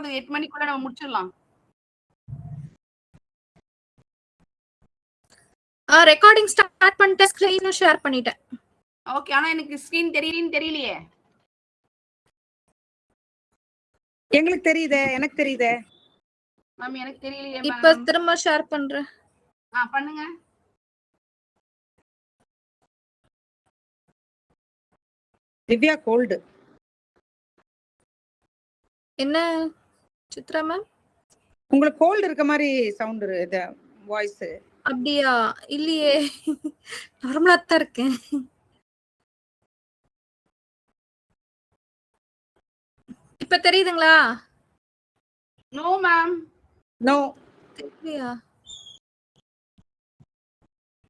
ஒரு 8 மணிக்குள்ள நம்ம முடிச்சிடலாம். ரெக்கார்டிங் ஸ்டார்ட் பண்ணிட்டேன், ஸ்கிரீனும் ஷேர் பண்ணிட்டேன். ஓகே, ஆனா எனக்கு ஸ்கிரீன் தெரியலையே. எங்களுக்கு தெரியுதே, எனக்கு தெரியுதே மேம். எனக்கு தெரியலையே. இப்ப திரும்ப ஷேர் பண்றேன். பண்ணுங்க. திவ்யா கோல்டு. என்ன சித்ரா மேம், உங்களுக்கு கோல்டு இருக்க மாதிரி சவுண்ட் இது வாய்ஸ். அப்படியா? இல்லையே, நார்மலா தான் இருக்கேன். இப்ப தெரியுதுங்களா? No ma'am. நோ. தெரியலையா?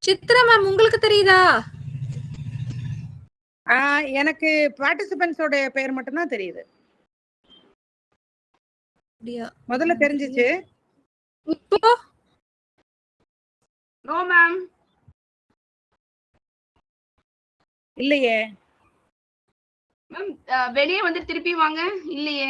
சித்ரா மேம் உங்களுக்கு தெரியுதா? எனக்கு பார்ட்டிசிபென்ட்ஸோட பேர் மட்டும் தான் தெரியுது. அப்படியா? முதல்ல தெரிஞ்சிச்சு, இப்போ நோ மேம். இல்லையே மேம். வெளியே வந்து திருப்பி வாங்க. இல்லையே.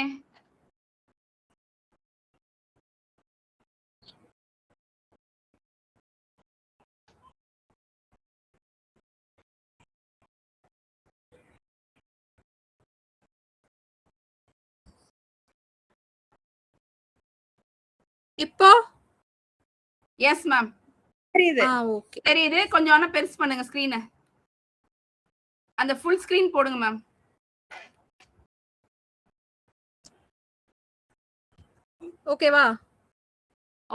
இப்போ எஸ் மேம். தெரியுது. ஓகே, தெரியுது. கொஞ்சம் ஆனா பெருசு பண்ணுங்க ஸ்கிரீனை. அந்த ஃபுல் ஸ்கிரீன் போடுங்க மேம். ஓகேவா?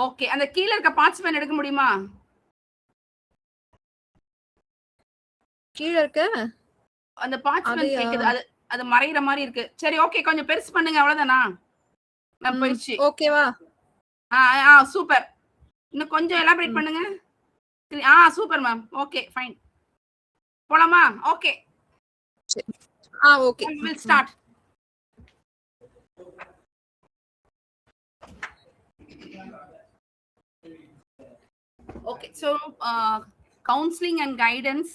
ஓகே, அந்த கீழ இருக்க பார்ட்டிசிபென்ட் எடுக்க முடியுமா? கீழ இருக்க அந்த பார்ட்டிசிபென்ட் கேக்குது. அது மறையிற மாதிரி இருக்கு. சரி, ஓகே, கொஞ்சம் பெருசு பண்ணுங்க. அவ்வளவுதானா மேம்? போயிடுச்சு. ஓகேவா? சூப்பர். இன்னும் கொஞ்சம் எலாபரேட் பண்ணுங்க. Super ma'am. Okay, fine. போலாமா? Okay. Okay, will start. Okay, so counseling and guidance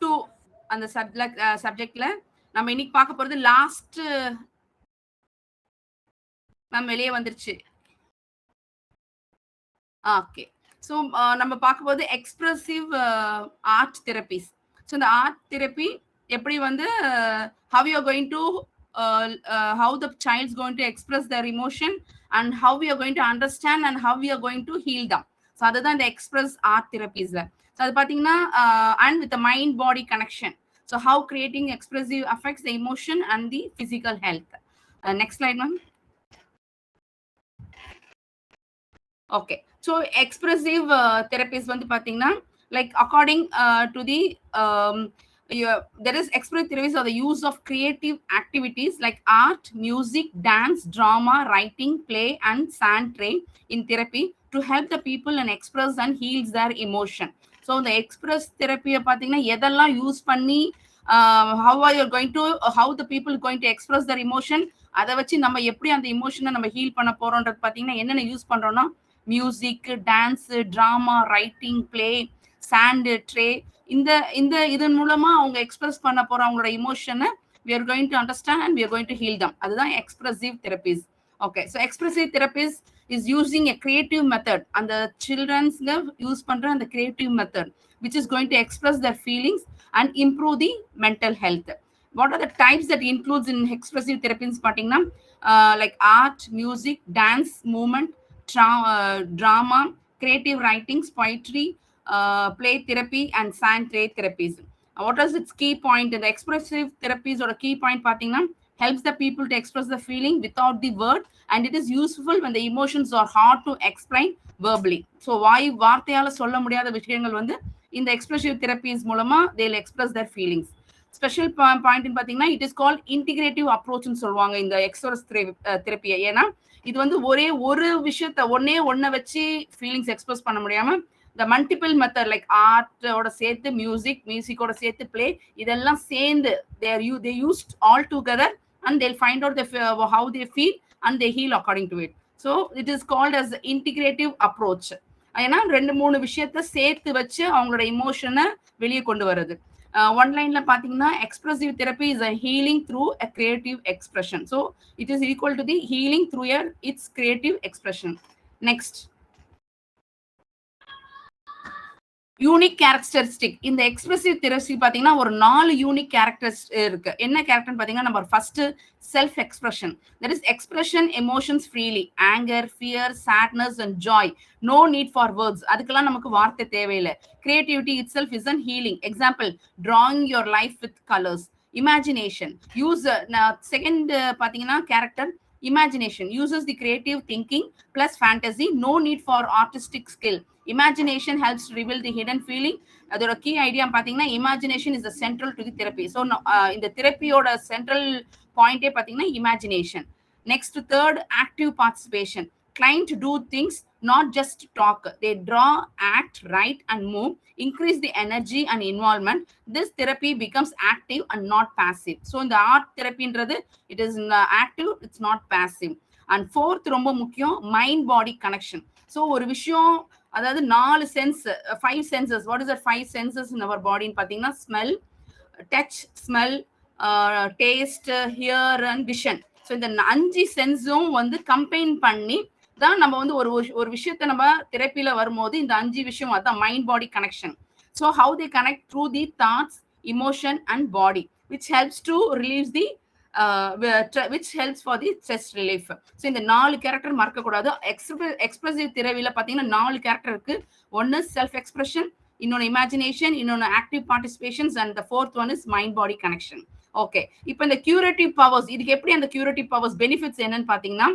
2 அந்த சப்ஜெக்ட்ல நம்ம இன்னைக்கு பார்க்க போறது லாஸ்ட். மேம் வெளியே வந்துருச்சு. ஓகே, ஸோ நம்ம பார்க்க போது எக்ஸ்பிரசிவ் ஆர்ட் தெரபிஸ். ஸோ இந்த ஆர்ட் தெரப்பி எப்படி வந்து how you are going to how the child is going to express their emotion and how we are going to understand and how we are going to heal them. So அதுதான் இந்த express art தெரபிஸ்ல. So அது பார்த்தீங்கன்னா and with the mind body connection. So how creating expressive affects the emotion and the physical health. Next slide, ma'am. Okay, so expressive therapies வந்து பாத்தீங்கன்னா like according to the there is expressive therapies are the use of creative activities like art, music, dance, drama, writing, play and sand tray in therapy to help the people and express and heals their emotion. So the express therapy பாத்தீங்கன்னா எதெல்லாம் use பண்ணி how are you going to how the people going to express their emotion, அதை வச்சு நம்ம எப்படி அந்த இமோஷனை நம்ம heel பண்ண போறோம்ன்றது பாத்தீங்கன்னா என்னென்ன யூஸ் பண்றோம்னா music, dance, drama, writing, play, sand tray, இந்த இதன் மூலமா அவங்க எக்ஸ்பிரஸ் பண்ண போற அவங்களோட இமோஷனை we are going to understand and we are going to heal them. அதுதான் expressive therapies. Okay, so expressive therapies is using a creative method. அந்த children's use பண்ற அந்த creative method which is going to express their feelings and improve the mental health. What are the types that includes in expressive therapies பாத்தீங்கன்னா like art, music, dance, movement, drama, creative writings, poetry, play therapy and sand tray therapies. What is its key point? The expressive therapies or a key point பாத்தீங்கன்னா helps the people to express the feeling without the word and it is useful when the emotions are hard to explain verbally. So வார்த்தையால சொல்ல முடியாத விஷயங்கள் வந்து இந்த expressive therapies மூலமா they'll express their feelings. Special point பாத்தீங்கன்னா it is called integrative அப்ரோச்னு சொல்லுவாங்க இந்த எக்ஸ்பிரஸ் தெரப்பியை. ஏன்னா இது வந்து ஒரு விஷயத்த ஒன்ன வச்சு ஃபீலிங்ஸ் எக்ஸ்பிரஸ் பண்ண முடியாம இந்த மல்டிபிள் மெத்தட் லைக் ஆர்ட்டோட சேர்த்து மியூசிக்கோட சேர்த்து பிளே, இதெல்லாம் சேர்ந்து they used all together and they'll find out how they feel and they heal according to it. So it is called as integrative approach. ஏன்னா 2-3 விஷயத்த சேர்த்து வச்சு அவங்களோட இமோஷனை வெளியே கொண்டு வருது. ஒன் லைன்ல பாத்தீங்கன்னா expressive therapy is a healing through a creative expression. So it is equal to the healing through its creative expression. Next, unique characteristic. இந்த எக்ஸ்பிரசிவ் தெரப்பி பாத்தீங்கன்னா ஒரு 4 யூனிக் கேரக்டர்ஸ் இருக்கு. என்ன கேரக்டர் பாத்தீங்கன்னா, number first self expression. That is expression emotions freely, anger, fear, sadness and joy. No need for words. அதுக்கெல்லாம் நமக்கு வார்த்தை தேவையில்லை. Creativity itself is an healing. Example, drawing your life with colours. Imagination use second பாத்தீங்கன்னா character imagination uses the creative thinking plus fantasy. No need for artistic skill. Imagination helps to reveal the hidden feeling. அதோட key idea பாத்தீங்கன்னா imagination is the central to the therapy. So இந்த தெரப்பியோட central point பாத்தீங்கன்னா imagination. Next, third, active participation. Client do things, not just talk. They draw, act, write and move, increase the energy and involvement. This therapy becomes active and not passive. So in the art therapy it is active, it's not passive. And fourth, ரொம்ப முக்கியம், mind body connection. So ஒரு விஷயம், அதாவது 4 sense, 5 senses. What is that 5 senses in our பாடின்னு பாத்தீங்கன்னா, smell, touch, smell, taste, hear and vision. So இந்த 5 சென்ஸும் வந்து combine பண்ணி தான் நம்ம வந்து ஒரு விஷயத்த நம்ம தெரப்பில வரும்போது இந்த 5 விஷயம், அதான் mind body connection. So how they connect through the thoughts, emotion and body, which helps to relieve the which helps for the stress relief. So இந்த 4 கேரக்டர் மறக்க கூடாது. எக்ஸ்பிரசிவ் தெரப்பில பாத்தீங்கன்னா 4 கேரக்டர் இருக்கு. ஒன்னு செல்ஃப் எக்ஸ்பிரஷன், இன்னொன்னு இமேஜினேஷன், இன்னொன்னு active participations, and the fourth one is mind body connection. Okay, இப்போ இந்த கியூரேட்டிவ் பவர்ஸ், இதுக்கு எப்படி அந்த கியூரேட்டிவ் பவர்ஸ் பெனிஃபிட்ஸ் என்னன்னு பாத்தீங்கன்னா,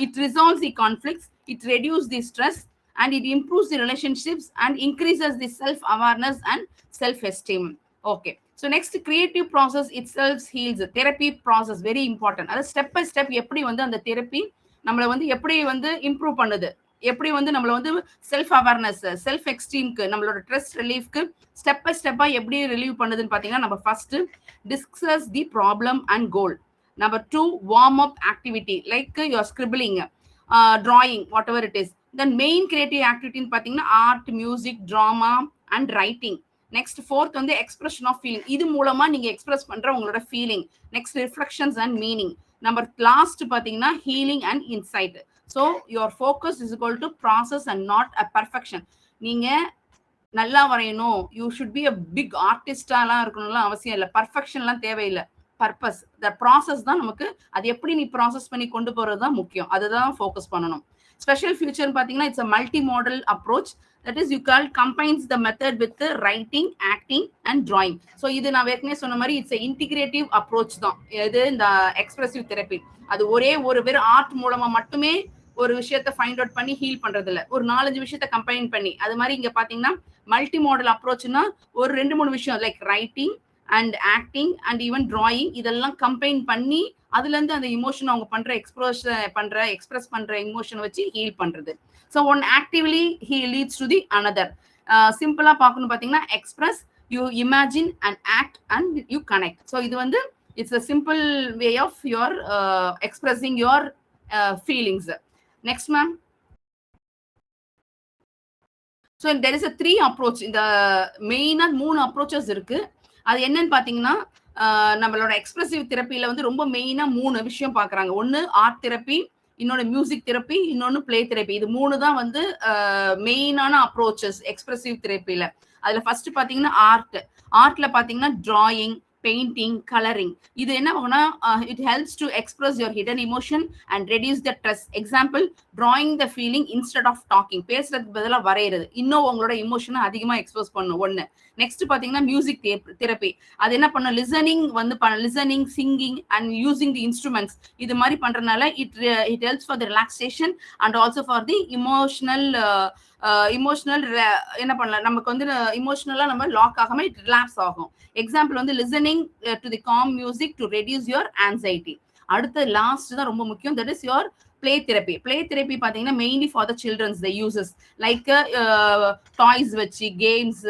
it resolves the conflicts, it reduce the stress and it improves the relationships and increases the self awareness and self esteem. Okay, so next, creative process itself heals. Therapy process very important. அது step by step எப்படி வந்து அந்த therapy நம்மளை வந்து எப்படி வந்து improve பண்ணுது, எப்படி வந்து நம்மள வந்து செல்ஃப் அவேர்னஸ், செல்ஃப் எக்ஸ்ட்ரீம்க்கு, நம்மளோட ஸ்ட்ரெஸ் ரிலீஃப்க்கு ஸ்டெப் பை ஸ்டெப்பா எப்படி ரிலீவ் பண்ணுதுன்னு பாத்தீங்கன்னா, நம்ம first discuss the problem and goal. Number 2, warm up activity like your scribbling, drawing, whatever it is. Then main creative ஆக்டிவிட்டின்னு பாத்தீங்கன்னா art, music, drama and writing. Next, fourth வந்து expression of feeling. இது மூலமா நீங்க express பண்ற உங்களோட feeling. Next, reflections and meaning. Number last பாத்தீங்கன்னா healing and insight. So your focus is equal to process and not a perfection. நீங்க நல்லா வரையணும், you should be a big ஆர்டிஸ்டாலாம் இருக்கணும்லாம் அவசியம் இல்லை. பர்ஃபெக்ஷன்லாம் தேவையில்லை. பர்பஸ், த ப்ராசஸ் தான் நமக்கு. அது எப்படி நீ ப்ராசஸ் பண்ணி கொண்டு போறது தான் முக்கியம். அதுதான் ஃபோக்கஸ் பண்ணணும். ஸ்பெஷல் ஃபியூச்சர் பாத்தீங்கன்னா it's a multi model approach. That is, you can combines the method with the writing, acting and drawing. So இது நான் ஏற்கனவே சொன்ன மாதிரி இட்ஸ் இன்டிகிரேட்டிவ் அப்ரோச் தான் இது இந்த எக்ஸ்பிரசிவ் தெரப்பி. அது ஒரே ஒரு வெறும் ஆர்ட் மூலமா மட்டுமே ஒரு விஷயத்த ஃபைண்ட் அவுட் பண்ணி ஹீல் பண்றது இல்ல, ஒரு 4-5 விஷயத்த கம்பைன் பண்ணி. அது மாதிரி இங்க பாத்தீங்கன்னா மல்டி மாடல் அப்ரோச்னா ஒரு 2-3 விஷயம் like writing and acting and even drawing இதெல்லாம் கம்பைன் பண்ணி அதுல இருந்து அந்த இமோஷன் அவங்க பண்ற எக்ஸ்பிரஸ் பண்ற இமோஷன் வச்சு ஹீல் பண்றது. So one actively he leads to the another. Simple பார்க்கணும் பாத்தீங்கன்னா express, you imagine and act and you connect. So இது வந்து it's a simple way of your expressing your feelings. Next ma'am. So there is a 3 approach. இந்த மெயினா 3 approaches இருக்கு. அது என்னன்னு பாத்தீங்கன்னா, நம்மளோட எக்ஸ்பிரசிவ் தெரப்பில வந்து ரொம்ப மெயினா 3 விஷயம் பாக்குறாங்க. ஒன்னு ஆர்ட் தெரப்பி, இன்னொன்னு மியூசிக் தெரப்பி, இன்னொன்னு பிளே தெரப்பி. இது 3 தான் வந்து மெயினான அப்ரோச்சஸ் எக்ஸ்பிரசிவ் தெரப்பில. அதுல ஃபர்ஸ்ட் பாத்தீங்கன்னா ஆர்ட்ல பாத்தீங்கன்னா டிராயிங், பெயிண்டிங், கலரிங். இது என்ன ஆகும்னா it helps to express your hidden emotion and reduce the stress. Example, drawing the feeling instead of talking. பேசுறதுக்கு பதிலாக வரைகிறது இன்னும் உங்களோட இமோஷனை அதிகமா எக்ஸ்பிரஸ் பண்ணும். ஒன்னு. நெக்ஸ்ட் பாத்தீங்கன்னா மியூசிக் தெரப்பி. அது என்ன பண்ணும், லிசனிங் வந்து listening, singing and using the instruments. இது மாதிரி பண்றதுனால it helps for the relaxation and also for the emotional என்ன பண்ணலாம், நமக்கு வந்து இமோஷனலா நம்ம லாக் ஆகாம இட் ரிலாக்ஸ் ஆகும். எக்ஸாம்பிள் வந்து listening to the calm music to reduce your anxiety. அடுத்து லாஸ்ட் தான் ரொம்ப முக்கியம், that is your play therapy. Play therapy பாத்தீங்கன்னா mainly for the children's the uses like toys வச்சு கேம்ஸ்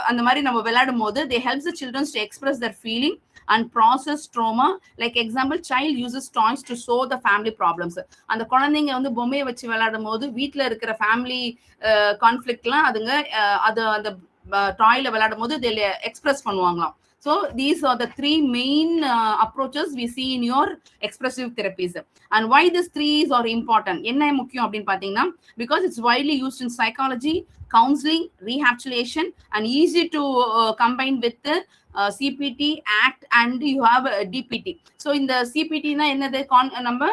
அந்த மாதிரி நம்ம விளையாடும் போது they helps the children to express their feeling and process trauma. Like example, child uses toys to solve the family problems. அந்த குழந்தைங்க வந்து பொம்மையை வச்சு விளையாடும் போது வீட்டுல இருக்கிற ஃபேமிலி கான்ஃபிளிக்ட்லாம் அதுங்க அது அந்த டாய்ல விளையாடும் போது எக்ஸ்பிரஸ் பண்ணுவாங்களாம். So these are the three main approaches we see in your expressive therapies. And why these three are important? என்ன முக்கியம் அப்படின்னு பாத்தீங்கன்னா, because it's widely used in psychology, counseling, rehabilitation, and easy to combine with the CPT, ACT, and you have DPT. So இந்த CPT னா என்னது, நம்ம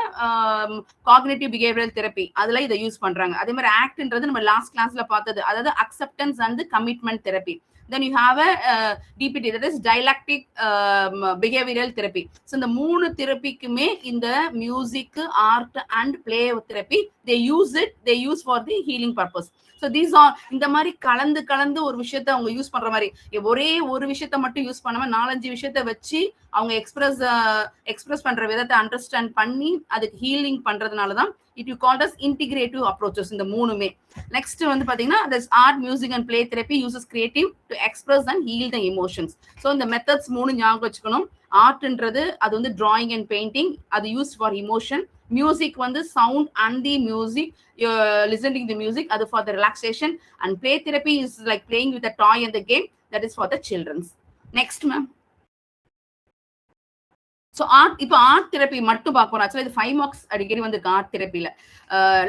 cognitive behavioral therapy, அதுல இதை யூஸ் பண்றாங்க. அதே மாதிரி ACTன்றது நம்ம லாஸ்ட் கிளாஸ்ல பார்த்தது, அதாவது acceptance and commitment therapy. Then you have a DPT, that is dialectic behavioral therapy. So இந்த மூணு தெரபிக்குமே இந்த music, art and play therapy they use for the healing purpose. So these are இந்த மாதிரி கலந்து ஒரு விஷயத்த அவங்க யூஸ் பண்ற மாதிரி, ஒரே ஒரு விஷயத்த மட்டும் யூஸ் பண்ணாம 4-5 விஷயத்த வச்சு அவங்க எக்ஸ்பிரஸ் பண்ற விதத்தை அண்டர்ஸ்டாண்ட் பண்ணி அதுக்கு healing பண்றதுனாலதான் you called as integrative approaches இந்த மூணுமே. நெக்ஸ்ட் வந்து பாத்தீங்கன்னா this art, music and play therapy uses creative to express and heal the emotions. So இந்த மெத்தட்ஸ் மூணு ஞாபகம் வச்சுக்கணும். ஆர்ட்ன்றது அது வந்து drawing and painting, அது used for emotion. Music வந்து sound and the music, listening to the music, அது for the relaxation. And play therapy is like playing with a toy and the game, that is for the children's. Next ma'am. So இப்போ art therapy மட்டும் பார்க்கணும். ஆக்சுவலா இது 5 marks அடிக்கடி வந்து art தெரப்பில.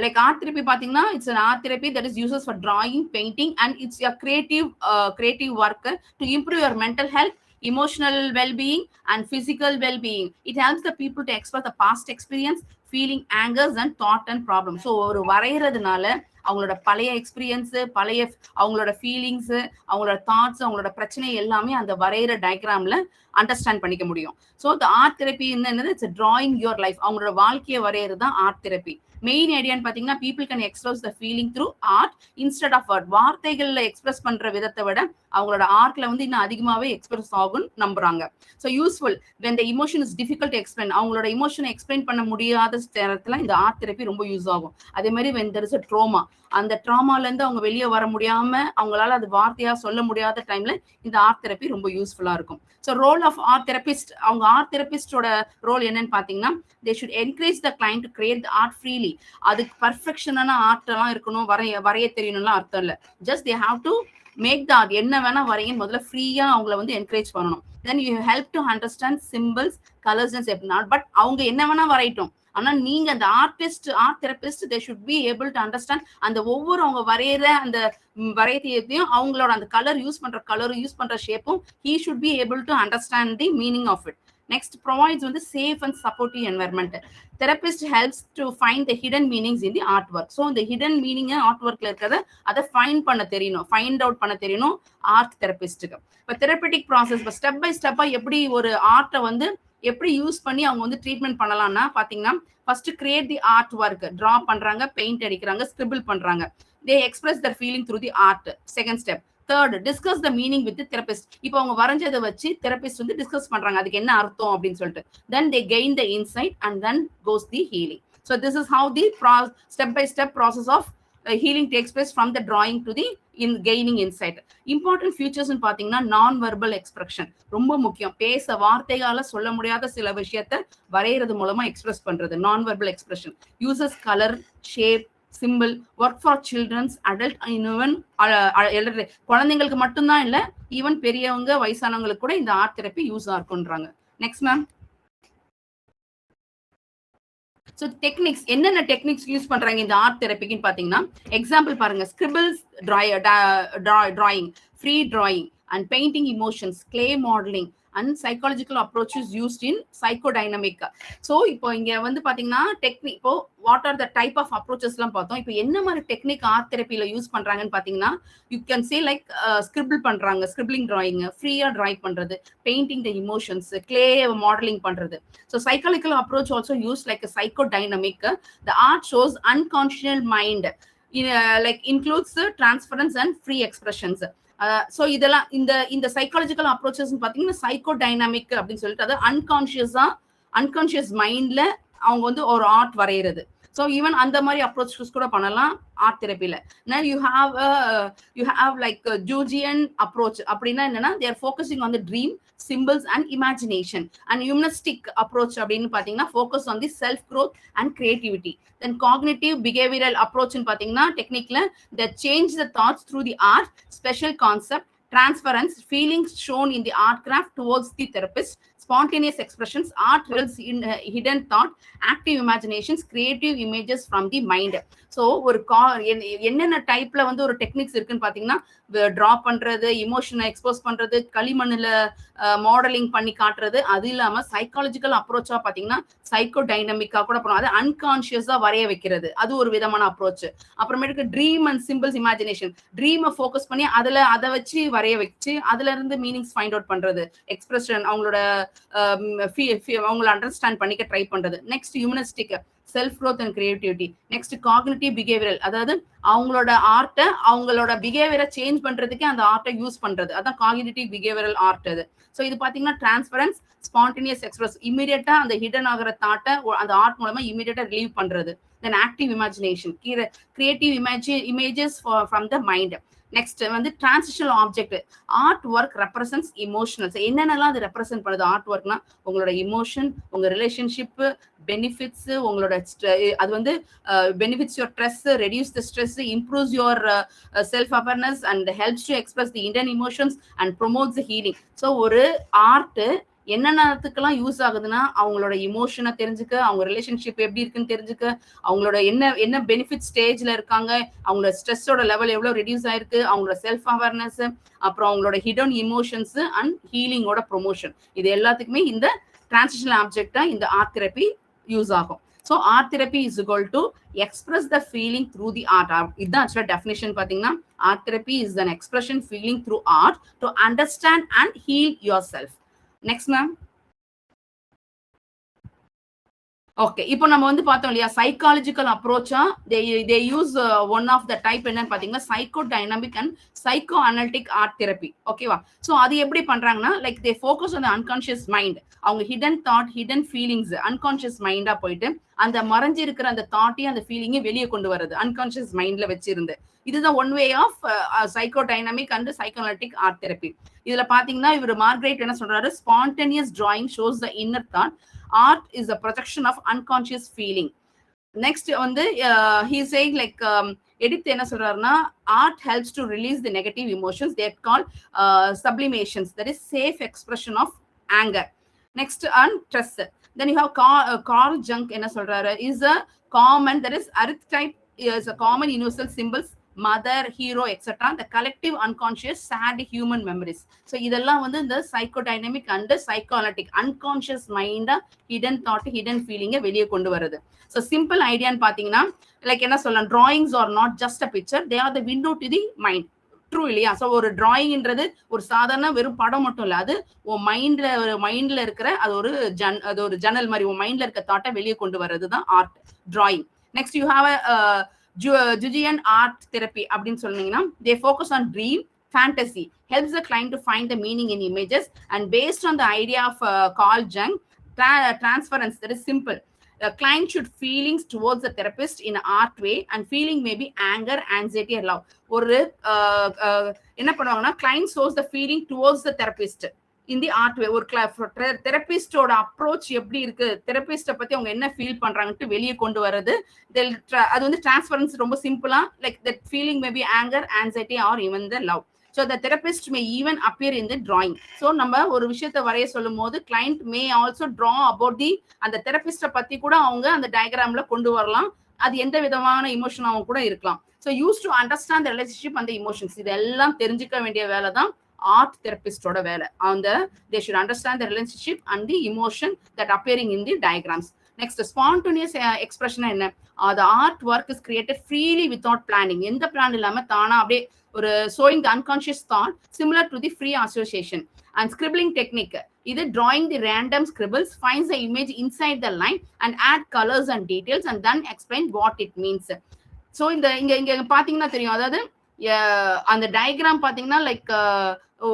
Like art therapy பாத்தீங்கன்னா it's an art therapy that is uses for drawing, painting, and it's a creative work to improve your mental health, emotional well-being, and physical well-being. It helps the people to express the past experience, feeling, angers, and thought and problems. So ஒரு வரைகிறதுனால அவங்களோட பழைய experience, பழைய அவங்களோட feelings, அவங்களோட thoughts, அவங்களோட பிரச்சனை எல்லாமே அந்த வரைகிற டயக்ராம்ல அண்டர்ஸ்டாண்ட் பண்ணிக்க முடியும். ஸோ த ஆர்ட் தெரப்பி என்னது, இட்ஸ் டிராயிங் யுவர் லைஃப், அவங்களோட வாழ்க்கையை வரைகிறது தான் ஆர்ட் தெரப்பி. மெயின் ஐடியான்னு பாத்தீங்கன்னா, people can express the feeling through art instead of word. வார்த்தைகள்ல எக்ஸ்பிரஸ் பண்ற விதத்தை விட அவங்களோட ஆர்ட்ல வந்து இன்னும் அதிகமாவே எக்ஸ்பிரஸ் ஆகும்னு நம்புறாங்க. So useful when the emotion is difficult to explain, அவங்களோட இமோஷனை எக்ஸ்பிளைன் பண்ண முடியாத நேரத்துல இந்த ஆர்ட் தெரப்பி ரொம்ப யூஸ் ஆகும். அதே மாதிரி when there is a trauma, அந்த ட்ராமால இருந்து அவங்க வெளியே வர முடியாம, அவங்களால அது வார்த்தையா சொல்ல முடியாத டைம்ல இந்த ஆர்ட் தெரப்பி ரொம்ப யூஸ்ஃபுல்லா இருக்கும். So role of art therapist, அவங்க ஆர்ட் தெரபிஸ்டோட ரோல் என்னன்னு பாத்தீங்கன்னா, they should encourage the client to create the art freely. அதுக்கு பர்ஃபெக்ஷனான ஆர்ட் எல்லாம் இருக்கணும், வரைய தெரியணும்லாம் அர்த்தம் இல்ல. Just they have to make the art, என்ன வேணா வரையும் முதல்ல ஃப்ரீயா அவங்கள வந்து என்கரேஜ் பண்ணணும். then you help to understand symbols, colors and shape. But அவங்க என்ன வேணா வரையட்டும், ஆனா நீங்க அந்த art therapist they should be able to understand அந்த ஒவ்வொரு அவங்க வரைகிற அந்த வரையத்தையும், அவங்களோட அந்த கலரும் யூஸ் பண்ற ஷேப்பும் he should be able to understand the meaning of it. Next, provides வந்து safe and supportive environment. Therapist helps to find the hidden meanings in the artwork. So the hidden meaning artworkல இருக்கிறத அதை find out பண்ண தெரியணும் art தெரபிஸ்டுக்கு. இப்போ தெரபெட்டிக் process step by ஸ்டெப்பா எப்படி ஒரு ஆர்ட்டை வந்து எப்படி யூஸ் பண்ணி அவங்க வந்து ட்ரீட்மெண்ட் பண்ணலாம்னா பாத்தீங்கன்னா, ஃபர்ஸ்ட் கிரியேட் தி ஆர்ட் ஒர்க், டிரா பண்றாங்க, பெயிண்ட் அடிக்கிறாங்க, ஸ்கிரிபிள் பண்றாங்க. they express their feeling through the art. Second step. Third, discuss the meaning with the therapist. இப்போ அவங்க வரைஞ்சதை வச்சு தெரபிஸ்ட் வந்து டிஸ்கஸ் பண்றாங்க அதுக்கு என்ன அர்த்தம் அப்படின்னு சொல்லிட்டு. then they gain the insight and then goes the healing. So this is how the step by step process of healing takes place from the drawing to the gaining insight. Important features ன்னு பாத்தீங்கன்னா, நான் verbal expression ரொம்ப முக்கியம். வார்த்தைகால சொல்ல முடியாத சில விஷயத்தை வரைகிறது மூலமா எக்ஸ்பிரஸ் பண்றது non verbal expression. Uses colour, shape, simple, work for childrens, adult, even குழந்தைங்களுக்கு மட்டும்தான் இல்ல, ஈவன் பெரியவங்க வயசானவங்களுக்கு கூட இந்த ஆர்ட் தெரப்பி யூஸ் இருக்குன்றாங்க. Next ma'am. ஸோ டெக்னிக்ஸ், என்னென்ன டெக்னிக்ஸ் யூஸ் பண்றாங்க இந்த ஆர்ட் தெரப்பிக்குன்னு பாத்தீங்கன்னா, எக்ஸாம்பிள் பாருங்க, scribbles, drawing, free drawing and painting emotions, clay modeling and psychological approaches used in psychodynamic. So இப்போ இங்க வந்து பாத்தீங்கன்னா டெக்னிக், இப்போ what are the type of approaches எல்லாம் பார்த்தோம். இப்போ என்ன மாதிரி டெக்னிக் ஆர்ட் தெரப்பில யூஸ் பண்றாங்கன்னு பாத்தீங்கன்னா, you can say like scribble பண்றாங்க, ஸ்கிரிபிளிங் டிராயிங், ஃப்ரீயா டிராயிங் பண்றது, painting the emotions, clay modelling பண்றது. So psychological approach also use like psychodynamic. The art shows unconscious mind, like includes transference and free expressions. So இதெல்லாம் இந்த psychological approaches பாத்தீங்கன்னா psychodynamic அப்படின்னு சொல்லிட்டு, அது அன்கான்ஷியஸ் மைண்ட்ல அவங்க வந்து ஒரு ஆர்ட் வரைகிறது. ஸோ ஈவன் அந்த மாதிரி அப்ரோச்சஸ் கூட பண்ணலாம் ஆர்ட் தெரப்பில. You have like Jungian approach. அப்படின்னா என்னன்னா they're focusing on the dream, symbols and imagination. And humanistic approach அப்படின்னு பாத்தீங்கன்னா focus on the self growth and creativity. Then cognitive behavioral approach ன்னு பாத்தீங்கன்னா டெக்னிக்ல that change the thoughts through the art, special concept, transference, feelings shown in the art craft towards the therapist, spontaneous expressions, art reveals in hidden thought, active imaginations, creative images from the mind. So ஒரு என்னென்ன டைப்ல வந்து ஒரு techniques இருக்குன்னு பாத்தீங்கன்னா draw பண்றது, இமோஷனை expose பண்றது, களிமண்ணுல modelling பண்ணி காட்டுறது, அது இல்லாம சைக்காலஜிக்கல் அப்ரோச்சா பாத்தீங்கன்னா சைக்கோ டைனமிக்கா கூட பண்ணுவோம். அது அன்கான்சியஸா வரைய வைக்கிறது, அது ஒரு விதமான அப்ரோச். அப்புறமேட்டுக்கு ட்ரீம் அண்ட் சிம்பிள்ஸ் இமேஜினேஷன், ட்ரீமை ஃபோக்கஸ் பண்ணி அதை வச்சு வரைய வச்சு அதுல இருந்து மீனிங்ஸ் ஃபைண்ட் அவுட் பண்றது, எக்ஸ்பிரஷன் அவங்களோட அவங்கள அண்டர்ஸ்டாண்ட் பண்ணிக்க ட்ரை பண்றது. Next humanistic, self growth and creativity. Next cognitive behavioural, அதாவது அவங்களோட ஆர்ட்டை அவங்களோட பிஹேவியரை சேஞ்ச் பண்றதுக்கே அந்த ஆர்ட்டை யூஸ் பண்றது, அதான் காக்னிட்டிவ் பிஹேவியரல் ஆர்ட். அது ஸோ இது பாத்தீங்கன்னா டிரான்ஸ்பரன்ஸ், ஸ்பான்டேனியஸ் எக்ஸ்பிரஸ், இமீடியட்டா அந்த ஹிடன் ஆகிற தாட்டை அந்த ஆர்ட் மூலமா இமீடியட்டா ரிலீவ் பண்றது. Then active imagination, creative images from the mind. Next வந்து transitional object, art work represents emotionals. என்னென்னலாம் அது ரெப்ரசென்ட் பண்ணுது ஆர்ட் ஒர்க்னா உங்களோட இமோஷன், உங்க ரிலேஷன்ஷிப், பெனிஃபிட்ஸ், உங்களோட அது வந்து benefits your stress, reduce the stress, improves your self awareness and helps to express the intern emotions and promotes the healing. So ஒரு art என்னென்னத்துக்கெல்லாம் use ஆகுதுன்னா அவங்களோட இமோஷனை தெரிஞ்சுக்க, அவங்க ரிலேஷன்ஷிப் எப்படி இருக்குன்னு தெரிஞ்சுக்க, அவங்களோட என்ன பெனிஃபிட் ஸ்டேஜ்ல இருக்காங்க, அவங்களோட ஸ்ட்ரெஸ்ஸோட லெவல் எவ்வளவு ரெடியூஸ் ஆயிருக்கு, அவங்களோட செல்ஃப் அவேர்னஸ், அப்புறம் அவங்களோட ஹிடன் இமோஷன்ஸ் அண்ட் ஹீலிங்கோட ப்ரொமோஷன், இது எல்லாத்துக்குமே இந்த டிரான்சிஷனல் ஆப்ஜெக்டா இந்த ஆர்ட் தெரப்பி யூஸ் ஆகும். So art therapy is equal to express the feeling through the art. இதுதான் ஆக்சுவலா டெஃபினிஷன் பாத்தீங்கன்னா art therapy is an expression feeling through art to understand and heal yourself. Next ma'am. Okay, இப்போ நம்ம வந்து பார்த்தோம் இல்லையா psychological அப்ரோச்சா they use one of the type என்னன்னு பாத்தீங்கன்னா psycho dynamic and psycho analytic art therapy. ஓகேவா? ஸோ அது எப்படி பண்றாங்கன்னா like they focus on unconscious mind. அவங்க hidden thought, hidden feelings unconscious மைண்டா போயிட்டு அந்த மறைஞ்சு இருக்கிற அந்த தாட்டையும் அந்த ஃபீலிங்கையும் வெளியே கொண்டு வருது அன்கான்ஷியஸ் மைண்ட்ல வச்சிருந்து. இதுதான் one way of psycho dynamic and psycho analytic art therapy. இதுல பாத்தீங்கன்னா இவர் மார்க்ரெட் என்ன சொல்றாரு, spontaneous drawing shows the inner thought, art is a projection of unconscious feeling. Next வந்து he is saying like edith என்ன சொல்றாருன்னா art helps to release the negative emotions, they are called sublimations, that is safe expression of anger. Next on stress, then you have Carl Jung என்ன சொல்றாரு is a common, that is archetype is a common universal symbols, mother, hero, etc. the collective unconscious sad human memories. So இதெல்லாம் வந்து இந்த psychodynamic and psychologic unconscious மைண்டா hidden thought, hidden ஃபீலிங்கை வெளியே கொண்டு வருது. ஸோ சிம்பிள் ஐடியான்னு பாத்தீங்கன்னா லைக் என்ன சொல்லலாம், drawings are not just a picture, they are the window to the mind. True இல்லையா? ஸோ ஒரு டிராயிங்ன்றது ஒரு சாதாரண வெறும் படம் மட்டும் இல்லை, அது உன் மைண்ட்ல இருக்கிற அது ஒரு ஜன்னல் மாதிரி உன் மைண்ட்ல இருக்க தாட்டை வெளியே கொண்டு வர்றது தான் art drawing. Next you have Jungian art therapy அப்படின்னு சொன்னீங்கன்னா they focus on dream, fantasy, helps the client to find the meaning in images, and based on the idea of Carl Jung, transference, that is simple. The client should feelings towards the therapist in an art way, and feeling may be anger, anxiety or love. ஒரு என்ன பண்ணுவாங்கன்னா client shows the feeling towards the therapist in the art way. ஒரு தெரபிஸ்டோட approach எப்படி இருக்கு, therapist பத்தி அவங்க என்ன feel பண்றாங்கன்னு வெளியே கொண்டு வர்றது. அது வந்து டிரான்ஸ்பரன்ஸ் ரொம்ப சிம்பிளா like that feeling may be anger, anxiety or even the love. So the therapist may even appear in the drawing. So நம்ம ஒரு விஷயத்த வரைய சொல்லும் போது client may also draw about the அந்த தெரபிஸ்ட பத்தி கூட அவங்க அந்த டயக்ராம்ல கொண்டு வரலாம். அது எந்த விதமான இமோஷனாகவும் கூட இருக்கலாம். So use to understand the relationship and emotions, இதெல்லாம் தெரிஞ்சுக்க வேண்டிய வேலை தான் art therapist oda vela. They should understand the relationship and the emotion that appearing in the diagrams. Next, spontaneous expression enna, the artwork is created freely without planning. Endha plan illama thana அப்படியே ஒரு showing the unconscious thought similar to the free association. And scribbling technique, either drawing the random scribbles, finds the image inside the line and add colors and details and then explain what it means. So இங்க பாத்தீங்கன்னா தெரியும், அதாவது அந்த diagram பாத்தீங்கன்னா like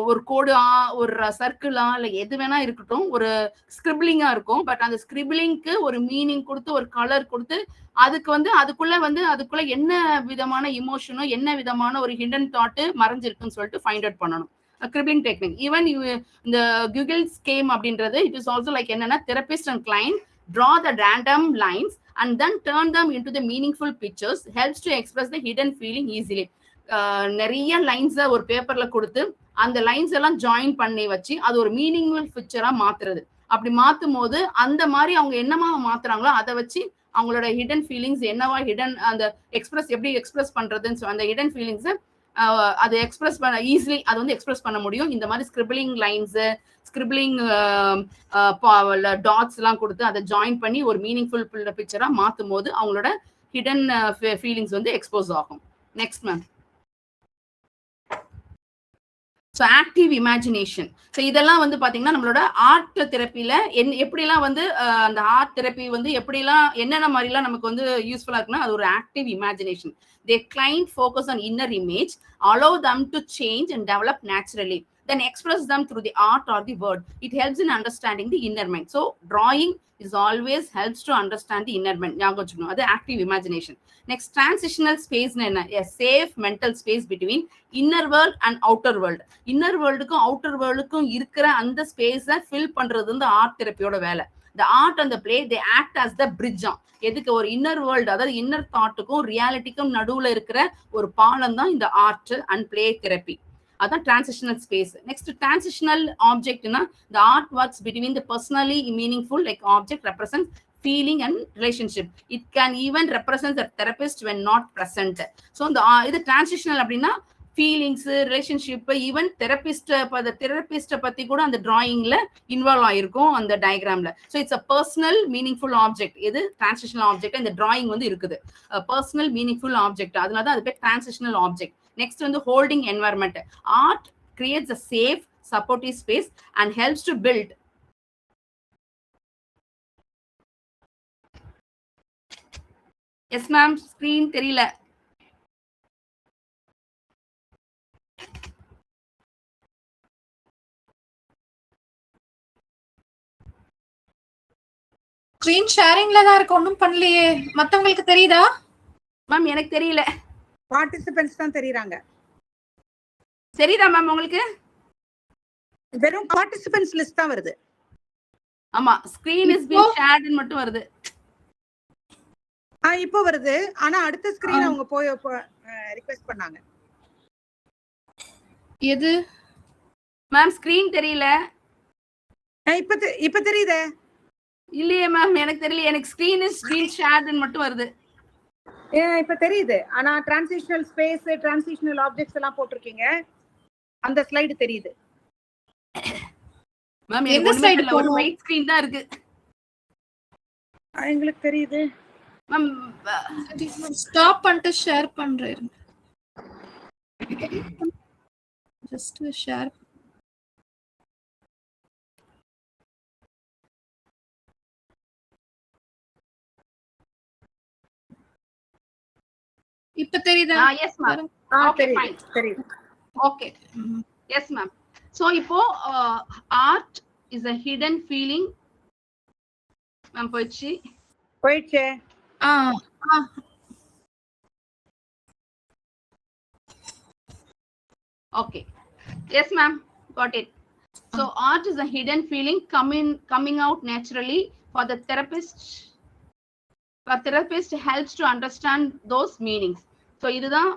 ஒரு கோடா ஒரு சர்க்கிளா இல்ல எது வேணா இருக்கட்டும், ஒரு ஸ்கிரிப்லிங்கா இருக்கும். பட் அந்த ஸ்கிரிப்லிங்க்கு ஒரு மீனிங் கொடுத்து ஒரு கலர் கொடுத்து அதுக்கு வந்து அதுக்குள்ள என்ன விதமான இமோஷனோ என்ன விதமான ஒரு ஹிடன் தாட் மறைஞ்சிருக்குன்னு சொல்லிட்டு ஃபைண்ட் அவுட் பண்ணணும். ஸ்கிரிப்லிங் டெக்னிக் ஈவன் இந்த கூகுள் ஸ்கேம் அப்படின்றது இட் இஸ் ஆல்சோ லைக் என்னன்னா therapist and client draw the random lines and then turn them into the meaningful pictures helps to express the hidden feeling easily. நிறைய லைன்ஸை ஒரு பேப்பர்ல கொடுத்து அந்த lines எல்லாம் join பண்ணி வச்சு அது ஒரு மீனிங்ஃபுல் பிக்சரா மாத்துறது. அப்படி மாத்தும் போது அந்த மாதிரி அவங்க என்னமா மாத்துறாங்களோ அதை வச்சு அவங்களோட ஹிடன் ஃபீலிங்ஸ் என்னவா ஹிடன் அந்த எக்ஸ்பிரஸ் எப்படி எக்ஸ்பிரஸ் பண்றதுன்னு அந்த ஹிடன் ஃபீலிங்ஸ் அது எக்ஸ்பிரஸ் பண்ண ஈஸிலி அது வந்து எக்ஸ்பிரஸ் பண்ண முடியும். இந்த மாதிரி ஸ்கிரிபிளிங் லைன்ஸ் ஸ்கிரிபிளிங் டாட்ஸ் எல்லாம் கொடுத்து அதை ஜாயின் பண்ணி ஒரு மீனிங்ஃபுல் பிக்சரா மாத்தும் போது அவங்களோட ஹிடன் ஃபீலிங்ஸ் வந்து எக்ஸ்போஸ் ஆகும். Next ma'am. So active imagination. So இதெல்லாம் வந்து பார்த்தீங்கன்னா நம்மளோட ஆர்ட் தெரப்பியில் எப்படிலாம் வந்து அந்த ஆர்ட் தெரப்பி வந்து எப்படிலாம் என்னென்ன மாதிரிலாம் நமக்கு வந்து யூஸ்ஃபுல்லாக இருக்குன்னா அது ஒரு active imagination. Their client focus on inner image, allow them to change and develop naturally, then express them through the art or the word. It helps in understanding the inner mind. So drawing is always helps to understand the inner mind. That's active imagination. Next, transitional space, a safe mental space between inner world and outer world. Inner world kum outer world kum irukra and the space fill பண்றது இந்த art therapy ஓட வேலை. The art and the play, they act as the bridge. எதுக்கு ஒரு inner world அதாவது inner தாட்டுக்கும் ரியாலிட்டிக்கும் நடுவுல இருக்கிற ஒரு பாலம் தான் இந்த ஆர்ட் அண்ட் பிளே தெரப்பி. அதான் டிரான்சிஷனல் ஸ்பேஸ். நெக்ஸ்ட் டிரான்சிஷனல் ஆப்ஜெக்ட்னா the art works between the personally meaningful like object represents feeling and relationship. It can even represent the therapist when not present. So இந்த இது transitional அப்படின்னா feelings relationship even therapist பத்தி கூட அந்த டிராயிங்ல involve ஆயிருக்கும் அந்த டயக்ராம்ல. So it's a personal meaningful object. இது டிரான்சிஷனல் ஆப்ஜெக்ட் இந்த டிராயிங் வந்து இருக்குது பர்சனல் மீனிங்ஃபுல் ஆப்ஜெக்ட். அதனால தான் அது பேர் டிரான்சிஷனல் ஆப்ஜெக்ட். நெக்ஸ்ட் வந்து holding environment. Art creates a safe supportive space and helps to build. Yes ma'am, screen தெரியல. ஸ்கிரீன் ஷேரிங்ல தான் இருக்கு, ஒண்ணும் பண்ணலையே. மத்தவங்களுக்கு தெரியுதா மேம்? எனக்கு தெரியல. பார்ட்டிசிபென்ட்ஸ் தான் தெரியுறாங்க. தெரியுதா மேம் உங்களுக்கு? வெறும் பார்ட்டிசிபென்ட்ஸ் லிஸ்ட் தான் வருது. ஆமா, ஸ்கிரீன் இஸ் பீயிங் ஷேர்ட் மட்டும் வருது. இப்போ வருது. ஆனா அடுத்த ஸ்கிரீன் அவங்க போய் ரிக்வெஸ்ட் பண்ணாங்க. எது மேம்? ஸ்கிரீன் தெரியல. இப்ப தெரியுதே. இல்லையே மேம், எனக்கு தெரியல. எனக்கு ஸ்கிரீன் இஸ் பீயிங் ஷேர்ட் மட்டும் வருது. இப்ப தெரியுது. ஆனா டிரான்சிஷனல் ஸ்பேஸ் டிரான்சிஷனல் ஆப்ஜெக்ட்ஸ் எல்லாம் போட்டுருக்கீங்க. அந்த ஸ்லைடு தெரியுது மேம். எந்த ஸ்லைடு? ஒரு ஒயிட் ஸ்கிரீன் தான் இருக்கு. உங்களுக்கு தெரியுது மேம். ஸ்டாப் பண்ணிட்டு ஷேர் பண்றேன். Just share. இப்ப தெரியுதா? Yes ma'am. Okay fine. தெரியுது. Okay yes ma'am. சோ இப்போ art is a hidden feeling. Ma'am போயிடுச்சு. Okay. Yes ma'am, got it. So art is a hidden feeling coming out naturally for the therapist. For therapist helps to understand those meanings. So இதுதான்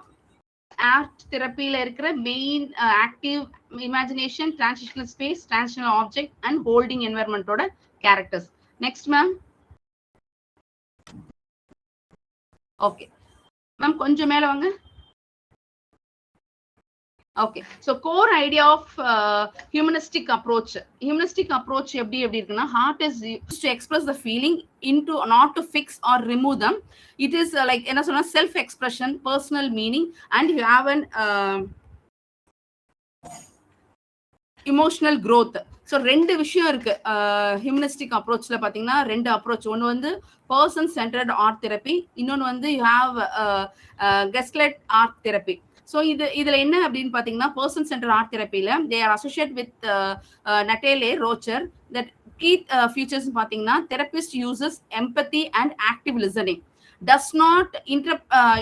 art தெரப்பில இருக்கிற main active imagination, transitional space, transitional object and holding என்வயர்மெண்டோட characters. Next ma'am. Okay ma'am, கொஞ்சம் மேல வாங்க. Okay, so core idea of humanistic approach. Humanistic approach எப்படி இருக்குன்னா, heart is used to express the feeling into not to fix or remove them. It is like என்ன சொன்னா self expression, personal meaning and you have an emotional growth. So ரெண்டு விஷயம் இருக்கு humanistic அப்ரோச்ல பாத்தீங்கன்னா. ரெண்டு approach. ஒன்னு வந்து பர்சன் சென்டர்ட் ஆர்ட் தெரப்பி, இன்னொன்னு வந்து you have gestalt art therapy. So இதுல என்ன அப்படின்னு பாத்தீங்கன்னா பர்சன் சென்டர் ஆர்ட் தெரப்பில they are associate with Natalie Rogers that key features பாத்தீங்கன்னா therapist uses empathy and active listening, does not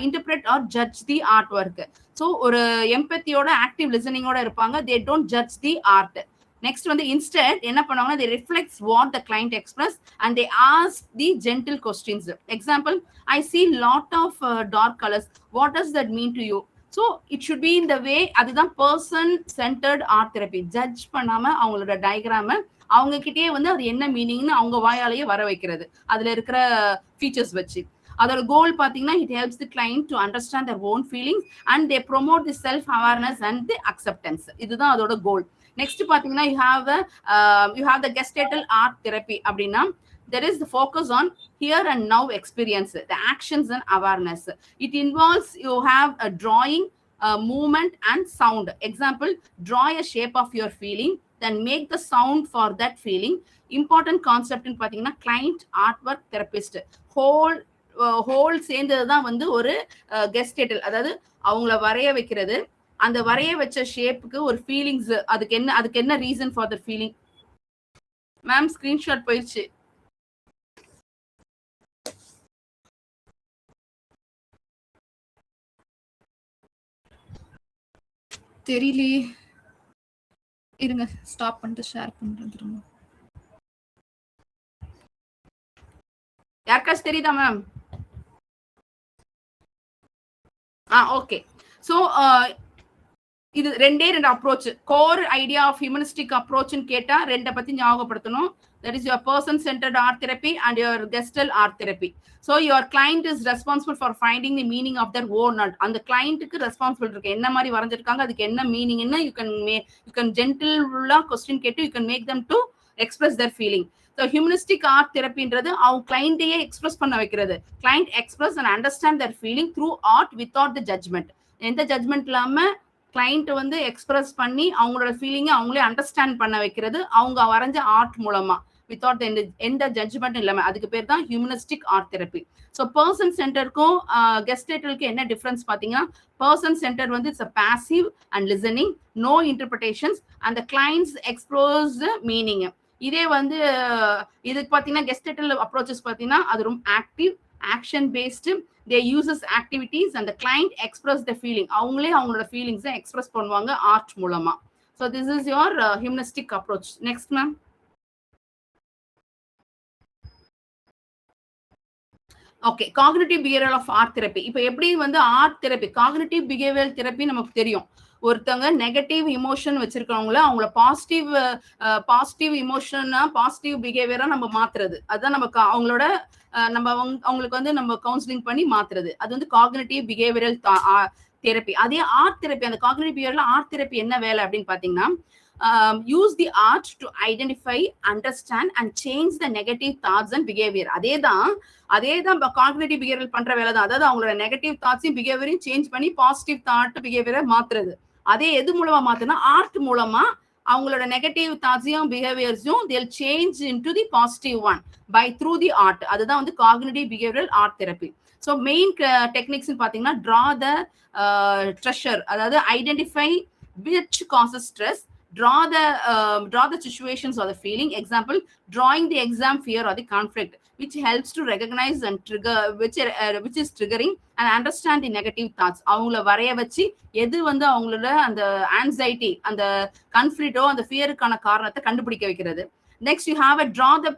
interpret or judge the art work. So ஒரு எம்பத்தியோட active லிசனிங்கோட இருப்பாங்க, they don't judge the art. Next வந்து instead என்ன பண்ணுவாங்கன்னா they reflects what the client express and they ask the gentle questions. Example, I see lot of dark colors, what does that mean to you? So it should be in the way, அதுதான் person centered art therapy. Judge பண்ணாம அவங்களோட diagram அவங்க கிட்டயே வந்து அது என்ன மீனிங்னு அவங்க வாயாலேயே வர வைக்கிறது அதுல இருக்கிற ஃபீச்சர்ஸ் வச்சு. அதோட கோல் பாத்தீங்கன்னா it helps the client to understand their own feelings and they promote the self awareness and the acceptance. இதுதான் அதோட கோல். நெக்ஸ்ட் பாத்தீங்கன்னா you have the gestalt art therapy அப்படின்னா there is the focus on here and now experience, the actions and awareness. It involves you have a drawing, movement and sound. Example, draw a shape of your feeling, then make the sound for that feeling. Important concept in பாத்தீங்கன்னா client artwork therapist whole சேர்ந்ததுதான் வந்து ஒரு கெஸ்டேட்டல், அதாவது அவங்கள வரைய வைக்கிறது. அந்த வரைய வச்ச ஷேப்புக்கு ஒரு ஃபீலிங்ஸ், அதுக்கு என்ன reason for the feeling. Ma'am screenshot போயிடுச்சு. தெரியலையே, இருங்க ஸ்டாப் பண்ணிட்டு ஷேர் பண்றேன் திரும்ப. யாருக்காச்சும் தெரியுதா மேம்? ஓகே. ஸோ இது ரெண்டு approach. Core idea of humanistic அப்ரோச்னு கேட்டா ரெண்டை பத்தி ஞாபகப்படுத்தணும். That is your person-centered art therapy and your gestalt art therapy. So your client is responsible for finding the meaning of their own art. அந்த கிளைண்ட்டுக்கு responsible இருக்கு, என்ன மாதிரி வரைஞ்சிருக்காங்க, அதுக்கு என்ன மீனிங்னு you can gentle question கேட்டு you can make them to express their feeling. So humanistic art therapyன்றது அவங்க கிளைண்ட்டையே express பண்ண வைக்கிறது. Client express and understand their feeling through art without the judgment. எந்த ஜட்ஜ்மெண்ட் இல்லாம கிளைண்ட் வந்து எக்ஸ்பிரஸ் பண்ணி அவங்களோட ஃபீலிங்கை அவங்களே அண்டர்ஸ்டாண்ட் பண்ண வைக்கிறது அவங்க வரைஞ்ச ஆர்ட் மூலமா, வித்வுட் எந்த ஜட்ஜ்மெண்ட் இல்லாம. அதுக்கு பேர் தான் humanistic art therapy. So person சென்டருக்கும் கெஸ்டேட்டலுக்கும் என்ன டிஃபரன்ஸ் பார்த்தீங்கன்னா, பர்சன் சென்டர் வந்து it's a passive and listening, no interpretations and the clients explores meaning. இதே வந்து இதுக்கு பார்த்தீங்கன்னா கெஸ்டேட்டல் அப்ரோச்சஸ் பார்த்தீங்கன்னா அது ரொம்ப active, action based, they uses activities and the client express the feeling. அவங்களே அவங்களோட ஃபீலிங்ஸை எக்ஸ்பிரஸ் பண்ணுவாங்க ஆர்ட் மூலமா. So this is your humanistic approach. Next ma'am. Okay, cognitive behavioural of art therapy. இப்போ எப்படி வந்து art therapy, cognitive behavioural therapy நமக்கு தெரியும். ஒருத்தவங்க நெகட்டிவ் இமோஷன் வச்சிருக்கவங்கள அவங்கள பாசிட்டிவ் இமோஷனா பாசிட்டிவ் பிஹேவியரா நம்ம மாத்துறது, அதுதான் நமக்கு அவங்களோட அவங்களுக்கு வந்து நம்ம கவுன்சிலிங் பண்ணி மாத்துறது. அது வந்து காக்னிட்டிவ் பிஹேவியரல் தெரப்பி. அதே ஆர்ட் தெரப்பி, அந்த காக்னிட்டிவ் பிஹேவியரல் ஆர்ட் தெரப்பி என்ன வேலை அப்படின்னு பாத்தீங்கன்னா, use the art to identify, understand and change the negative thoughts and behavior. அதேதான் காக்னிட்டிவ் பிஹேவியரல் பண்ற வேலை தான். அதாவது அவங்களோட நெகட்டிவ் தாட்ஸையும் பிஹேவியரையும் சேஞ்ச் பண்ணி பாசிட்டிவ் தாட் பிஹேவியரை மாத்துறது. அதே எது மூலமா மாத்துனா, ஆர்ட் மூலமா அவங்களோட negative தாட்ஸையும் பிஹேவியர்ஸையும் they'll change into the positive one by through the art. அதுதான் வந்து cognitive behavioural art therapy. So main techniques பாத்தீங்கன்னா, draw the treasure, அதாவது identify which causes stress, draw the situations or the feeling. Example, drawing the exam fear or the conflict, which helps to recognize and trigger which is triggering and understand the negative thoughts. அவங்கள வரைய வச்சு எது வந்து அவங்களோட அந்த anxiety, அந்த கான்ஃப்ளிக்டோ அந்த ஃபியருக்கான காரணத்தை கண்டுபிடிக்க வைக்கிறது. Next, you have a draw the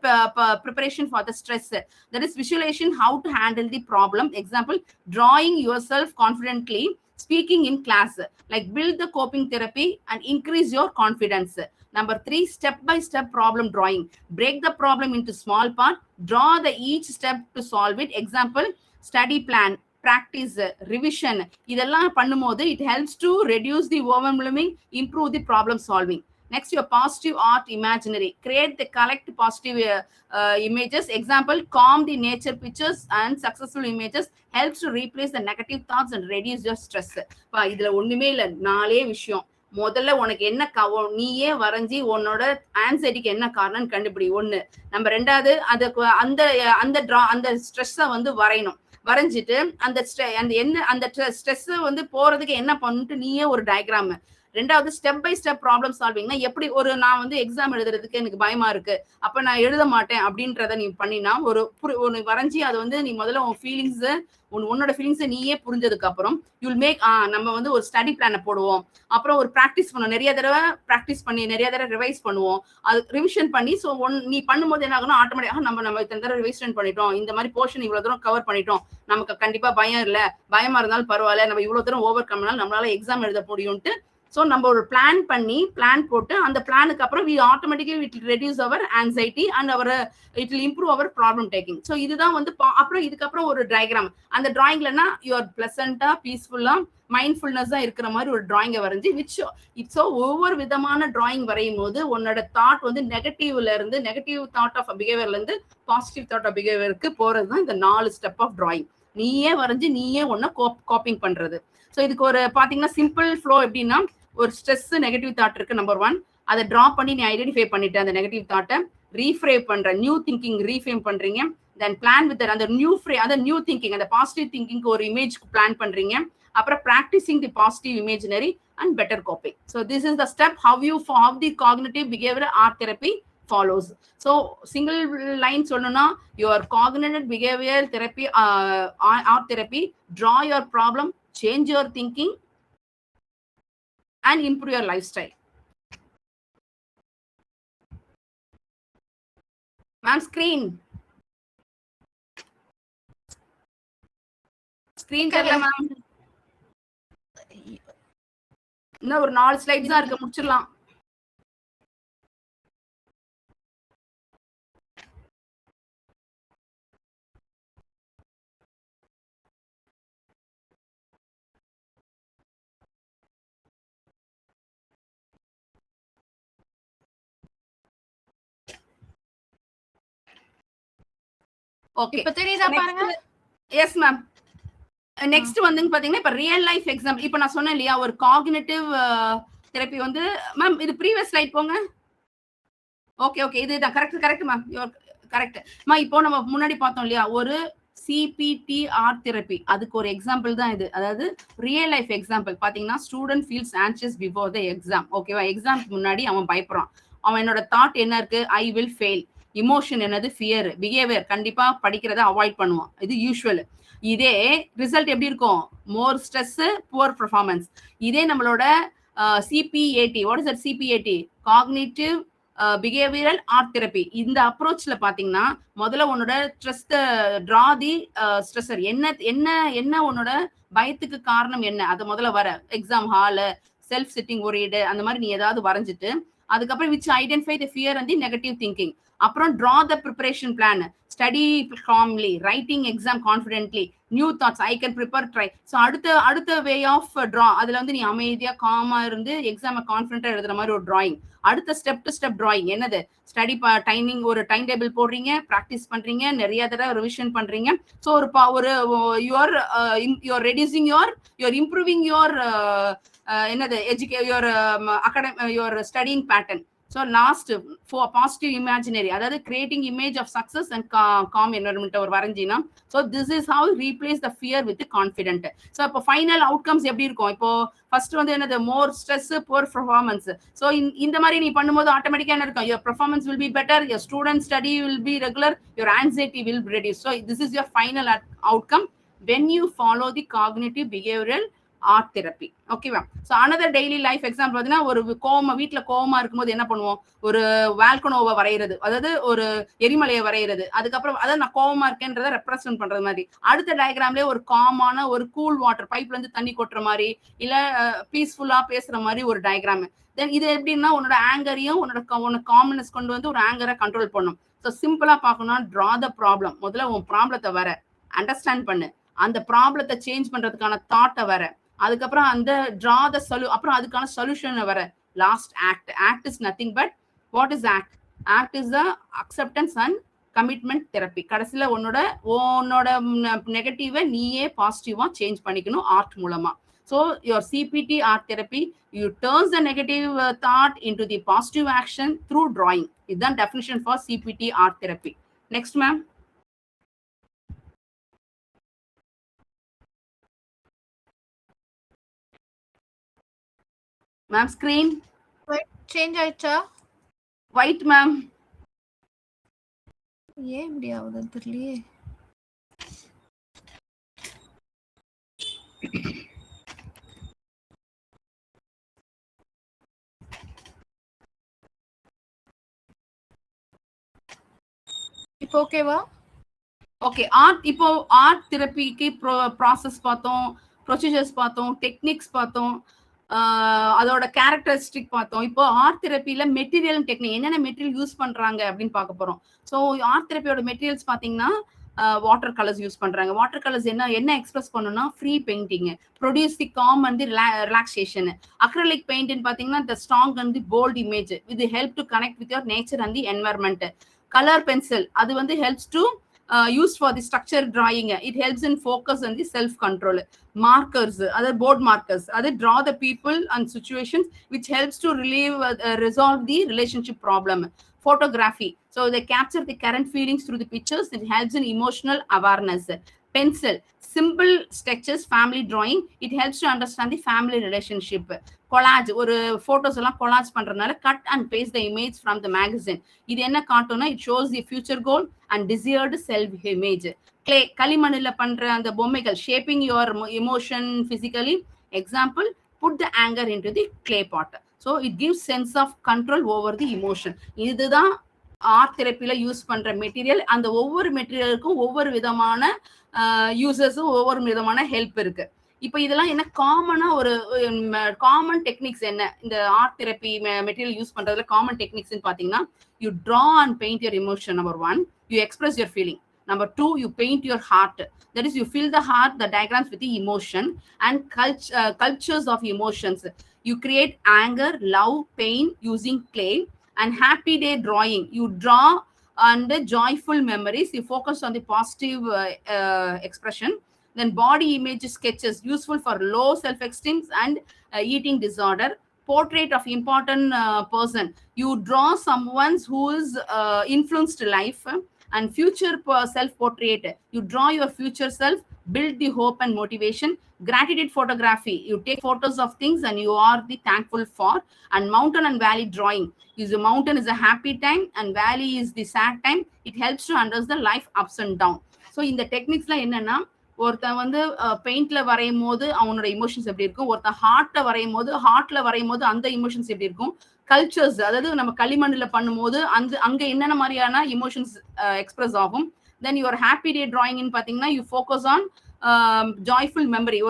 preparation for the stress. That is visualization how to handle the problem. Example, drawing yourself confidently speaking in class, like build the coping therapy and increase your confidence. Number 3, step-by-step problem drawing. Break the problem into small part, draw the each step to solve it. Example, study plan, practice, revision. இதெல்லாம் பண்ணும்போது it helps to reduce the overwhelming, improve the problem solving. Next, your positive art imaginary. Create the collect positive images. Example, calm the nature pictures and successful images helps to replace the negative thoughts and reduce your stress. இதுல ஒண்ணுமே இல்ல, 4 விஷயம். முதல்ல உனக்கு என்ன நீயே வரைஞ்சி உன்னோட ஆன்சைட்டிக்கு என்ன காரணம்னு கண்டுபிடி. ஒண்ணு. நம்ம ரெண்டாவது அதுக்கு அந்த ஸ்ட்ரெஸ்ஸை வந்து வரையணும். வரைஞ்சிட்டு அந்த ஸ்ட்ரெஸ் வந்து போறதுக்கு என்ன பண்ணிட்டு நீயே ஒரு டயக்ராம். ரெண்டாவது ஸ்டெப் பை ஸ்டெப் ப்ராப்ளம் சால்விங்னா எப்படி நான் வந்து எக்ஸாம் எழுதுறதுக்கு எனக்கு பயமா இருக்கு, அப்ப நான் எழுத மாட்டேன் அப்படின்றத நீ பண்ணினா ஒரு வரைஞ்சி அதை வந்து நீ முதல்ல உன் ஃபீலிங்ஸ் உன்னோட ஃபீலிங்ஸை நீயே புரிஞ்சதுக்கு அப்புறம் யூல் மேக் நம்ம வந்து ஒரு ஸ்டடி பிளானை போடுவோம். அப்புறம் ஒரு ப்ராக்டிஸ் பண்ணுவோம். நிறைய தடவை ப்ராக்டிஸ் பண்ணி நிறைய தடவை ரிவைஸ் பண்ணுவோம். அது ரிவிஷன் பண்ணி ஸோ நீ பண்ணும்போது என்ன ஆகணும், ஆட்டோமேட்டிக்காக நம்ம இத்தனை தடவை ரிவிஷன் பண்ணிட்டோம், இந்த மாதிரி போர்ஷன் இவ்வளவு தூரம் கவர் பண்ணிட்டோம், நமக்கு கண்டிப்பா பயம் இல்லை, பயமா இருந்தாலும் பரவாயில்ல, நம்ம இவ்வளவு தூரம் ஓவர் கம் பண்ணாலும் நம்மளால எக்ஸாம் எழுத முடியும்ட்டு. ஸோ நம்ம ஒரு பிளான் போட்டு அந்த பிளானுக்கு அப்புறம் we automatically it will reduce our anxiety and it will improve our problem taking. So இதுதான் வந்து அப்புறம் இதுக்கப்புறம் ஒரு டயக்ராம். அந்த டிராயிங்லன்னா யுவர் பிளசண்டா பீஸ்ஃபுல்லா மைண்ட்ஃபுல்னஸ் தான் இருக்கிற மாதிரி ஒரு டிராயிங்கை வரைஞ்சி ஸோ ஒவ்வொரு விதமான டிராயிங் வரையும் போது உன்னோட தாட் வந்து நெகட்டிவ் தாட் ஆஃப் பிஹேவியர்ல இருந்து பாசிட்டிவ் தாட் ஆஃப் பிஹேவியருக்கு போறது தான் இந்த 4 ஸ்டெப் ஆஃப் டிராயிங். நீயே வரைஞ்சி நீயே ஒன்னு காப்பிங் பண்றது. ஸோ இதுக்கு ஒரு பாத்தீங்கன்னா சிம்பிள் ஃப்ளோ எப்படின்னா, ஒரு ஸ்ட்ரெஸ் நெகட்டிவ் தாட் இருக்கு நம்பர் 1, அதை டிரா பண்ணி நீ ஐடென்டிஃபை பண்ணிட்டு அந்த நெகட்டிவ் தாட்டை ரீஃப்ரேம் பண்ற, நியூ திங்கிங் ரீஃப்ரேம் பண்றீங்க. தென் பிளான் வித் அந்த நியூ திங்கிங் அந்த பாசிட்டிவ் திங்கிங்க்கு ஒரு இமேஜ் பிளான் பண்றீங்க. அப்புறம் practising the positive imaginary and better copying. So this is the step how the cognitive behavioral art therapy follows. So single line சொல்லணும்னா, your cognitive behavioral therapy art therapy draw your problem, change your thinking and improve your lifestyle. Ma'am, screen தெரியல ma'am. இன்னும் ஒரு 4 slides தான் இருக்கு, முடிச்சிடலாம். Okay, இப்ப தெரியுதா பாருங்க. Yes ma'am. நெக்ஸ்ட் வந்து பாத்தீங்கன்னா இப்ப ரியல் லைஃப் எக்ஸாம்பிள். இப்ப நான் சொன்னேன் இல்லையா, ஒரு காக்னிட்டிவ் தெரப்பி வந்து மேம் இது ப்ரீவியஸ் ஸ்லைட் போங்க. ஓகே இதுதான் கரெக்ட் மேம், யூஆர் கரெக்ட். இப்போ நம்ம முன்னாடி பார்த்தோம் இல்லையா, ஒரு CPTR தெரப்பி, அதுக்கு ஒரு எக்ஸாம்பிள் தான் இது. அதாவது ரியல் லைஃப் எக்ஸாம்பிள் பாத்தீங்கன்னா, student feels anxious before the exam. ஓகேவா, எக்ஸாம்க்கு முன்னாடி அவன் பயப்படுறான். அவனோட தாட் என்ன இருக்கு, ஐ வில் ஃபெயில். இமோஷன் என்னது, ஃபியர். பிஹேவியர் கண்டிப்பா படிக்கிறத அவாய்ட் பண்ணுவான், இது யூஸ்வல். இதே ரிசல்ட் எப்படி இருக்கும், மோர் ஸ்ட்ரெஸ், புவர் பெர்ஃபார்மன்ஸ். இதே நம்மளோட CPAT, what is that CPAT, cognitive behavioural art therapy. இந்த அப்ரோச்ல பாத்தீங்கன்னா முதல்ல உன்னோட ஸ்ட்ரெஸ் டிரா தி ஸ்ட்ரெஸர், என்ன உன்னோட பயத்துக்கு காரணம் என்ன, அதை முதல்ல வர exam hall, self sitting worried அந்த மாதிரி நீ ஏதாவது வரைஞ்சிட்டு, அதுக்கப்புறம் which identify the fear and the negative thinking. அப்புறம் draw the preparation plan, study calmly, writing exam confidently, new thoughts, I can prepare, try. So அடுத்த வே ஆஃப் draw, அதுல வந்து நீ அமைதியா காமா இருந்து எக்ஸாமை கான்ஃபிடென்ட்டா எழுதுற மாதிரி ஒரு டிராயிங். அடுத்த ஸ்டெப் டு ஸ்டெப் டிராயிங் என்னது, ஸ்டடி டைமிங், ஒரு டைம் டேபிள் போடுறீங்க, ப்ராக்டிஸ் பண்றீங்க, நிறைய தடவை ரிவிஷன் பண்றீங்க. ஸோ ஒரு you're reducing you're improving your என்னது your studying pattern. So last positive imaginary, அதாவது creating image of success and calm environment ஒரு வரைஞ்சினா. So this is how replace the fear with confident. So இப்போ final outcomes எப்படி இருக்கும், இப்போ first வந்து என்னது, more stress, poor performance. So இந்த மாதிரி நீ பண்ணும்போது ஆட்டோமேட்டிக்கா என்ன இருக்கும், your performance will be better, your student study will be regular, your anxiety will reduce. So this is your final outcome when you follow the cognitive behavioral art therapy. ஓகேவா. So another daily life example பார்த்தீங்கன்னா, ஒரு வீட்டில் கோவமா இருக்கும்போது என்ன பண்ணுவோம், ஒரு வால்கனோவை வரைகிறது, அதாவது ஒரு எரிமலையை வரைகிறது. அதுக்கப்புறம் அதாவது நான் கோவமா இருக்கேன்றதை ரெப்ரசன்ட் பண்றது மாதிரி. அடுத்த டயக்ராம்லேயே ஒரு காமான ஒரு கூல் வாட்டர் பைப்ல இருந்து தண்ணி கொட்டுற மாதிரி, இல்ல பீஸ்ஃபுல்லா பேசுற மாதிரி ஒரு டயக்ராம். தென் இது எப்படின்னா, உன்னோட ஆங்கரையும் உன்னோட காமனஸ் கொண்டு வந்து ஒரு ஆங்கரை கண்ட்ரோல் பண்ணும். ஸோ சிம்பிளா பார்க்கணும்னா, ட்ரா த ப்ராப்ளம், முதல்ல உன் ப்ராப்ளத்தை வர அண்டர்ஸ்டாண்ட் பண்ணு, அந்த ப்ராப்ளத்தை சேஞ்ச் பண்றதுக்கான தாட்டை வர, அதுக்கப்புறம் அந்த டிரா த அப்புறம் அதுக்கான சொல்யூஷனை வர. Last act is nothing but what is act is the acceptance and commitment therapy. கடைசியில உன்னோட நெகட்டிவை நீயே பாசிட்டிவா சேஞ்ச் பண்ணிக்கணும் ஆர்ட் மூலமா. So your CPT art therapy, you turns the negative thought into the positive action through drawing. This definition for CPT art therapy. Next, ma'am. Ma'am, screen. Change ஆயிடுச்சா? White, ma'am. ஏன் இப்படி ஆகுது தெரியலையே. இப்போ ஓகேவா? Okay, art இப்போ art தெரப்பிக்கு process பார்த்தோம், ப்ரொசீஜர்ஸ் பார்த்தோம், டெக்னிக்ஸ் பார்த்தோம், அதோட கேரக்டரிஸ்டிக் பார்த்தோம். இப்போ ஆர்ட் தெரப்பியில மெட்டீரியல் டெக்னிக் என்னென்ன மெட்டீரியல் யூஸ் பண்றாங்க அப்படின்னு பார்க்க போறோம். ஸோ ஆர்ட் தெரப்பியோட மெட்டீரியல்ஸ் பார்த்தீங்கன்னா வாட்டர் கலர்ஸ் யூஸ் பண்றாங்க. வாட்டர் கலர்ஸ் என்ன எக்ஸ்பிரஸ் பண்ணணும்னா free painting, produce the calm and the relaxation. Acrylic paint பார்த்தீங்கன்னா the strong and the bolt image, இது help to connect with your nature and the environment. Colour pencil, அது வந்து helps to used for the structure drawing. It helps in focus and the self control. Markers, other board markers, other draw the people and situations which helps to resolve the relationship problem. Photography, so they capture the current feelings through the pictures. It helps in emotional awareness. Pencil, simple sketches, family drawing, it helps to understand the family relationship. Collage, ஒரு photos எல்லாம் collage பண்றதுனால cut and paste the image from the magazine. இது என்ன காட்டும்னா it shows the future goal and desired self image. Clay, களிமண்ணில பண்ற அந்த பொம்மைகள், shaping your emotion physically. Example, put the anger into the clay pot. So it gives sense of control over the emotion. இதுதான் art தெரப்பில use பண்ற material. அந்த ஒவ்வொரு மெட்டீரியலுக்கும் ஒவ்வொரு விதமான யூசஸும் ஒவ்வொரு விதமான ஹெல்ப் இருக்கு. இப்போ இதெல்லாம் என்ன காமனா ஒரு காமன் டெக்னிக்ஸ் என்ன இந்த ஆர்ட் தெரப்பி மெட்டீரியல் யூஸ் பண்றதுல காமன் டெக்னிக்ஸ் பாத்தீங்கன்னா, you draw and paint your emotion. Number 1, you express your feeling. Number 2, you paint your heart. That is, you fill the heart, the diagrams with the emotion and cultures of emotions. You create anger, love, pain using clay. And happy day drawing, you draw on the joyful memories. You focus on the positive expression. Then body image sketches, useful for low self-esteem and eating disorder. Portrait of important person, you draw someone who is influenced life. And future self-portrait, you draw your future self, build the hope and motivation. Gratitude photography, you take photos of things and you are the thankful for. And mountain and valley drawing, is the mountain is a happy time and valley is the sad time. It helps to understand the life ups and down. So இந்த டெக்னிக்ஸ்ல என்னன்னா, ஒருத்தன் வந்து பெயிண்ட்ல வரையும் போது அவனோட emotions எப்படி இருக்கும், ஒருத்தன் ஹார்ட்ல வரையும் போது அந்த இமோஷன்ஸ் எப்படி இருக்கும். கல்ச்சர்ஸ், அதாவது நம்ம களிமண்ணில் பண்ணும்போது அங்க என்னென்ன மாதிரியான இமோஷன்ஸ் எக்ஸ்பிரஸ் ஆகும். தென் யுவர் ஹாப்பி டே டிராயிங்னு பார்த்தீங்கன்னா, you focus on joyful memory.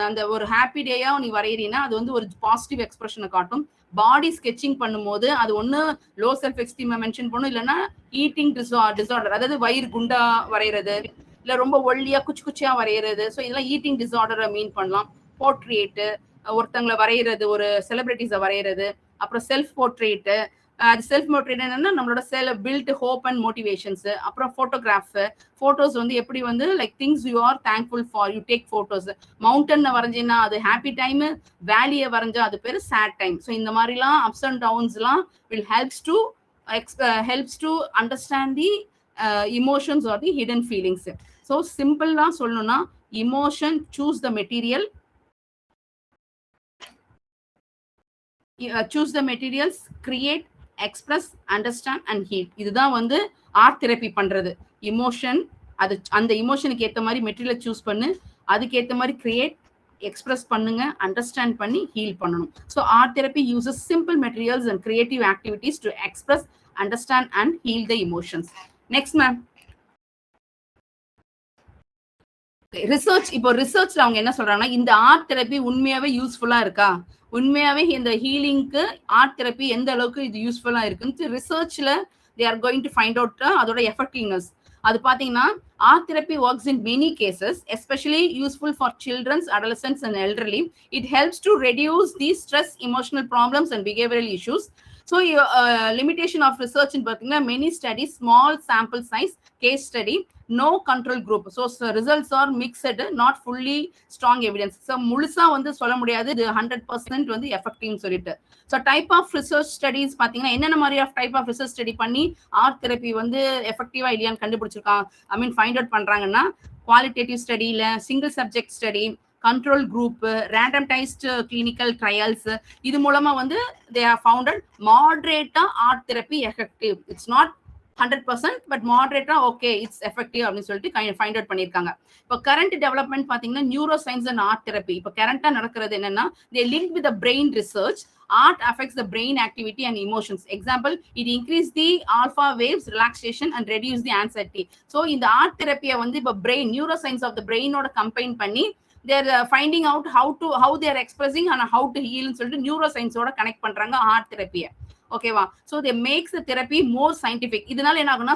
அந்த ஒரு ஹாப்பி டேயா நீ வரைகிறீன்னா அது வந்து ஒரு பாசிட்டிவ் எக்ஸ்பிரஷனை காட்டும். பாடி ஸ்கெச்சிங் பண்ணும்போது அது ஒன்று லோ செல்ஃப் எஸ்டீம் மென்ஷன் பண்ணும், இல்லைன்னா ஈட்டிங் டிசார்டர், அதாவது வயிறு குண்டா வரைகிறது, இல்லை ரொம்ப ஒல்லியா குச்சியா வரைகிறது. ஸோ இதெல்லாம் ஈட்டிங் டிசார்டரை மீன் பண்ணலாம். போர்ட்ரேட்டு, ஒருத்தங்களை வரைகிறது, ஒரு செலிபிரிட்டிஸை வரைகிறது. அப்புறம் செல்ஃப் போர்ட்ரேட்டு, அது செல்ஃப் போர்ட்ரேட் என்னன்னா நம்மளோட பில்ட் ஹோப் அண்ட் மோட்டிவேஷன்ஸ். அப்புறம் போட்டோஸ் வந்து எப்படி வந்து like things you are thankful for, you take photos. மவுண்டனை வரைஞ்சின்னா அது ஹாப்பி டைம், வேலியை வரைஞ்சா அது பேர் சேட் டைம். ஸோ இந்த மாதிரிலாம் அப்ஸ் அண்ட் டவுன்ஸ்லாம் will helps to understand the emotions or the hidden feelings. So simple la சொல்லணும்னா, emotion, choose the material, choose the materials, create, express, understand and heal. இதுதான் வந்து ஆர்ட் தெரப்பி பண்றது. Emotion, அது அந்த இமோஷனுக்கு ஏற்ற மாதிரி மெட்டீரியல் சூஸ் பண்ணு, அதுக்கு ஏற்ற மாதிரி கிரியேட், எக்ஸ்பிரஸ் பண்ணுங்க, அண்டர்ஸ்டாண்ட் பண்ணி ஹீல் பண்ணணும். So art therapy uses simple materials and creative activities to express, understand and heal the emotions. Next ma'am, research. இப்போ ரிசர்ச்ல அவங்க என்ன சொல்றாங்கன்னா, இந்த ஆர்ட் தெரப்பி உண்மையாவே யூஸ்ஃபுல்லா இருக்கா, உண்மையாவே இந்த ஹீலிங்க்கு ஆர்ட் தெரப்பி எந்த அளவுக்கு இது யூஸ்ஃபுல்லா இருக்குன்னு ரிசர்ச்ல they are going to find out அதோட எஃபெக்டிவ்னஸ். அது பாத்தீங்கன்னா, art therapy works in many cases, especially useful for children, adolescents and elderly. It helps to reduce the stress, emotional problems and behavioral issues. So limitation of research in particular, many studies, small sample size, case study, no control group. So results are mixed, not fully strong evidence. So முழுசா வந்து சொல்ல முடியாது இது 100% வந்து எஃபெக்டிவ்னு சொல்லிட்டு. So type of research studies பார்த்தீங்கன்னா என்னென்ன மாதிரி of type of research study பண்ணி ஆர்ட் தெரப்பி வந்து எஃபெக்டிவா இல்லையான்னு கண்டுபிடிச்சிருக்காங்க, ஃபைண்ட் அவுட் பண்றாங்கன்னா குவாலிட்டேட்டிவ் ஸ்டடியில single subject study, control group, randomised clinical trials, இது மூலமா வந்து they have founded moderate art therapy effective. It's not 100%, but moderate okay, it's effective அப்படின்னு சொல்லிட்டு ஃபைண்ட் அவுட் பண்ணிருக்காங்க. இப்போ கரண்ட் டெவலப்மெண்ட் பாத்தீங்கன்னா neuro science and art therapy இப்போ கரண்டா நடக்கிறது என்னன்னா they linked with the brain research. Art affects the brain activity and emotions. Example, it increase the alpha waves relaxation and reduce the anxiety. So in the art therapy வந்து இப்போ brain neuroscience of the brain ஓட combine பண்ணி they're finding out how they are expressing and how to heal னு சொல்லிட்டு neuroscience ஓட connect பண்றாங்க art தெரப்பியை. ஓகேவா? So they makes the therapy more scientific. இதனால என்ன ஆகும்னா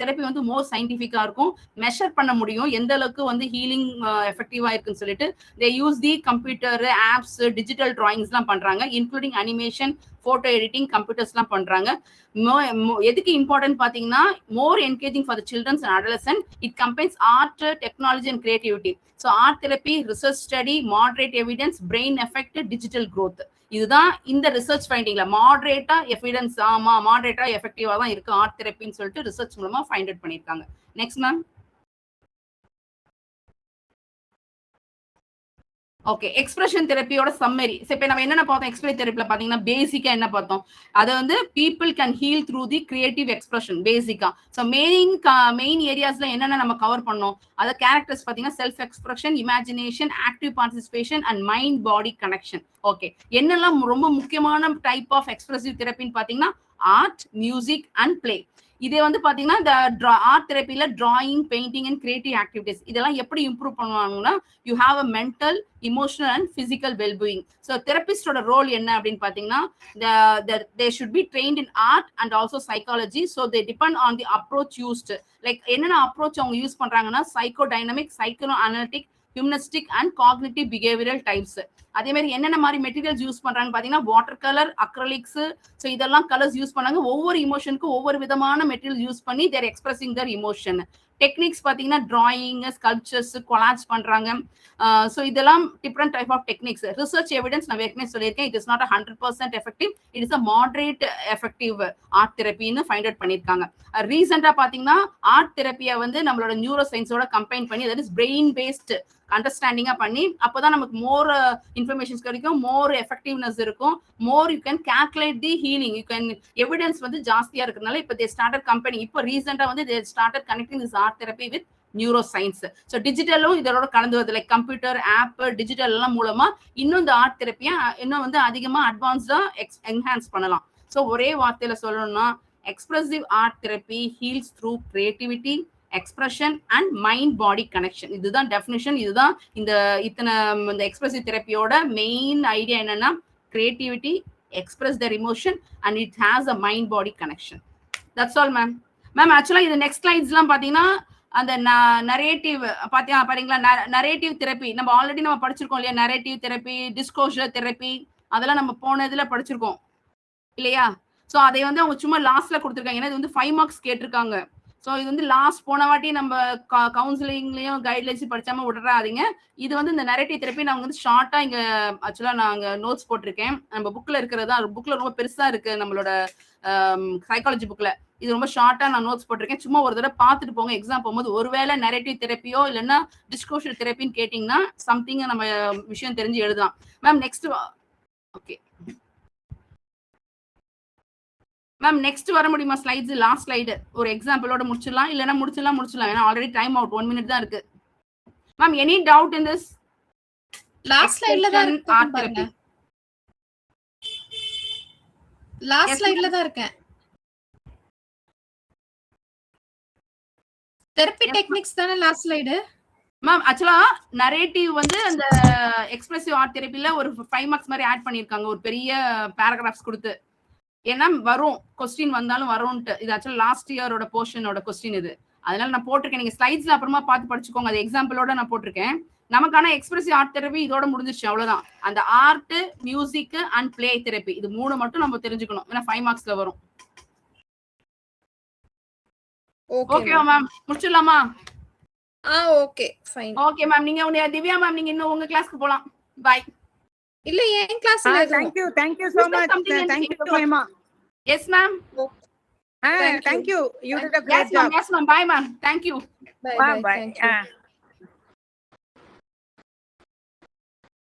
தெரப்பி வந்து மோர் சயின்டிஃபிக்கா இருக்கும், மெஷர் பண்ண முடியும் எந்த அளவுக்கு வந்து ஹீலிங் எஃபெக்டிவா இருக்குன்னு சொல்லிட்டு. They use the computer apps, digital டிராயிங்ஸ்லாம் பண்றாங்க, இன்க்ளூடிங் அனிமேஷன், போட்டோ எடிட்டிங், கம்ப்யூட்டர்ஸ்லாம் பண்றாங்க. எதுக்கு இம்பார்ட்டன்ட் பாத்தீங்கன்னா more engaging for the childrens and adolescent. It combines art, technology and creativity. So art therapy, research study, moderate evidence, brain effect, digital growth. இதுதான் இந்த research ஃபைண்டிங்ல மாடரேட்டா evidence, ஆமா மாடரேட்டா எஃபெக்டிவா தான் இருக்கு art தெரப்பின்னு சொல்லிட்டு ரிசர்ச் மூலமா ஃபைண்ட் அவுட் பண்ணிருக்காங்க. Next ma'am. Okay, expression தெரப்பியோட summary. இப்போ நம்ம என்னென்ன பார்த்தோம் எக்ஸ்பிரஸ் தெரப்பில பாத்தீங்கன்னா பேசிக்கா என்ன பார்த்தோம், அதை வந்து people can heel through the creative expression பேசிக்கா. ஸோ மெயின் ஏரியாஸ்ல என்னென்ன நம்ம கவர் பண்ணோம், அதை கேரக்டர்ஸ் பாத்தீங்கன்னா self expression, imagination, active participation and mind body connection. Okay, என்னெல்லாம் ரொம்ப முக்கியமான டைப் ஆஃப் எக்ஸ்பிரசிவ் தெரப்பின்னு பாத்தீங்கன்னா ஆர்ட், மியூசிக் அண்ட் பிளே. இதே வந்து பாத்தீங்கன்னா இந்த ஆர்ட் தெரப்பில drawing, painting and creative activities இதெல்லாம் எப்படி இம்ப்ரூவ் பண்ணுவாங்கன்னா you have a mental, emotional and physical wellbeing. So தெரபிஸ்டோட ரோல் என்ன அப்படின்னு பாத்தீங்கன்னா they should be trained in art and also psychology. So they depend on the approach used. Like என்னென்ன approach அவங்க use பண்றாங்கன்னா psycho dynamic, psycho analytic, humanistic and cognitive behavioural types. அதே மாதிரி என்னென்ன மாதிரி மெட்டீரியல்ஸ் யூஸ் பண்றாங்கன்னு பாத்தீங்கன்னா வாட்டர் கலர், அக்ரலிக்ஸ், ஸோ இதெல்லாம் கலர்ஸ் யூஸ் பண்ணாங்க. ஒவ்வொரு இமோஷனுக்கும் ஒவ்வொரு விதமான மெட்டீரியல் யூஸ் பண்ணி their expressing their emotion. Techniques பாத்தீங்கன்னா டிராயிங், ஸ்கல்ப்சர்ஸ், கொலாஜ் பண்றாங்க. ஸோ இதெல்லாம் different type of techniques. Research evidence நான் ஏற்கனவே சொல்லியிருக்கேன், it is not 100% effective, it is a moderate effective art தெரப்பின்னு ஃபைண்ட் அவுட் பண்ணியிருக்காங்க. ரீசெண்டா பாத்தீங்கன்னா ஆர்ட் தெரப்பியை வந்து நம்மளோட நியூரோ சயின்ஸோட கம்பைன் பண்ணி தட் இஸ் பிரெயின் பேஸ்ட் அண்டர்ஸ்டாண்டிங்கா பண்ணி அப்பதான் நமக்கு மோர் இன்ஃபர்மேஷன்ஸ் கிடைக்கும், மோர் எஃபெக்டிவ்னஸ் இருக்கும், more you can calculate the healing, you can evidence வந்து ஜாஸ்தியா இருக்கிறதுனால இப்போ தே ஸ்டார்டட் கம்பெனி இப்போ ரீசெண்டா வந்து they started connecting this art therapy with neuroscience. So டிஜிட்டலும் இதோட கலந்து வருது, லைக் கம்ப்யூட்டர், ஆப், டிஜிட்டல் எல்லாம் மூலமா இன்னும் இந்த ஆர்ட் தெரப்பியை இன்னும் வந்து அதிகமா அட்வான்ஸ்டா என்ஹான்ஸ் பண்ணலாம். ஸோ ஒரே வார்த்தையில சொல்லணும்னா expressive art therapy heals through creativity, expression and mind body connection. இதுதான் டெஃபினிஷன். இதுதான் இந்த எக்ஸ்பிரசிவ் தெரப்பியோட மெயின் ஐடியா என்னன்னா creativity, express their emotion and it has a mind body connection. That's all ma'am. Ma'am ஆக்சுவலா இது நெக்ஸ்ட் ஸ்லைட்ஸ்லாம் பாத்தீங்கன்னா அந்த narrative பாத்தீங்களா, நரேட்டிவ் தெரப்பி நம்ம ஆல்ரெடி நம்ம படிச்சிருக்கோம் இல்லையா, நரேட்டிவ் தெரப்பி, டிஸ்கோஷர் தெரப்பி, அதெல்லாம் நம்ம போன இதுல படிச்சிருக்கோம் இல்லையா. ஸோ அதை வந்து அவங்க சும்மா லாஸ்ட்ல கொடுத்துருக்காங்க, ஏன்னா இது வந்து 5 மார்க்ஸ் கேட்டிருக்காங்க. ஸோ இது வந்து லாஸ்ட் போன வாட்டி நம்ம கவுன்சிலிங்லயும் கைட்லைன்ஸும் படிச்சாம விட்டுறாதீங்க. இது வந்து இந்த நரேட்டிவ் தெரப்பி நான் வந்து ஷார்ட்டா இங்க ஆக்சுவலா நாங்க நோட்ஸ் போட்டிருக்கேன். நம்ம புக்ல இருக்கிறதா, புக்ல ரொம்ப பெருசா இருக்கு நம்மளோட சைக்காலஜி புக்ல, இது ரொம்ப ஷார்ட்டா நான் நோட்ஸ் போட்டிருக்கேன். சும்மா ஒரு தடவை பார்த்துட்டு போங்க எக்ஸாம் போகும்போது. ஒருவேளை நரேட்டிவ் தெரப்பியோ இல்லைன்னா டிஸ்கோஷர் தெரப்பின்னு கேட்டீங்கன்னா சம்திங் நம்ம விஷயம் தெரிஞ்சு எழுதலாம். Ma'am next okay ma'am next வர முடியுமா ஸ்லைட்ஸ்? லாஸ்ட் ஸ்லைடு ஒரு எக்ஸாம்பிளோட முடிச்சிடலாம், இல்லைன்னா முடிச்சிடலாம், ஏன்னா ஆல்ரெடி டைம் அவுட் 1 minute தான் இருக்கு. Ma'am any doubt in this? Last ஸ்லைட்ல தான் இருக்கு பாருங்க. லாஸ்ட் ஸ்லைட்ல தான் இருக்கேன். தெரப்பி டெக்னிக்ஸ் தான லாஸ்ட் ஸ்லைடு மேம். ஆக்சுவலா நரேட்டிவ் வந்து அந்த எக்ஸ்பிரசிவ் ஆர்ட் தெரப்பில ஒரு 5 மார்க்ஸ் மாதிரி ஆட் பண்ணிருக்காங்க, ஒரு பெரிய பேராகிராஃப்ஸ் கொடுத்து. ஏன்னா வரும் கொஸ்டின் வந்தாலும் வரும்ட்டு. இது ஆக்சுவலா லாஸ்ட் இயரோட போர்ஷனோட கொஸ்டின் இது, அதனால நான் போட்டிருக்கேன். நீங்க ஸ்லைட்ஸ்ல அப்புறமா பார்த்து படிச்சுக்கோங்க, அது எக்ஸாம்பிளோட நான் போட்டிருக்கேன். நமக்கான எக்ஸ்பிரசிவ் ஆர்ட் தெரப்பி இதோட முடிஞ்சிருச்சு, அவ்வளவுதான். அந்த art, music and play therapy இது 3 மட்டும் நம்ம தெரிஞ்சுக்கணும், ஏன்னா 5 மார்க்ஸ்ல வரும். ஓகே ஓகேவா மேம்? முடிச்சிடலாமா? Okay fine. Okay ma'am. நீங்க திவ்யா மேம் நீங்க இன்னும் உங்க கிளாஸ்க்கு போலாம். பை. இல்ல என் கிளாஸ்ல thank you so Is there much. something in Thank you your- Hema. Yes ma'am. Thank you. Thank you. You did a great Yes ma'am. job. Yes ma'am. Bye ma'am. Thank you. Bye Bye bye. bye. Thank you.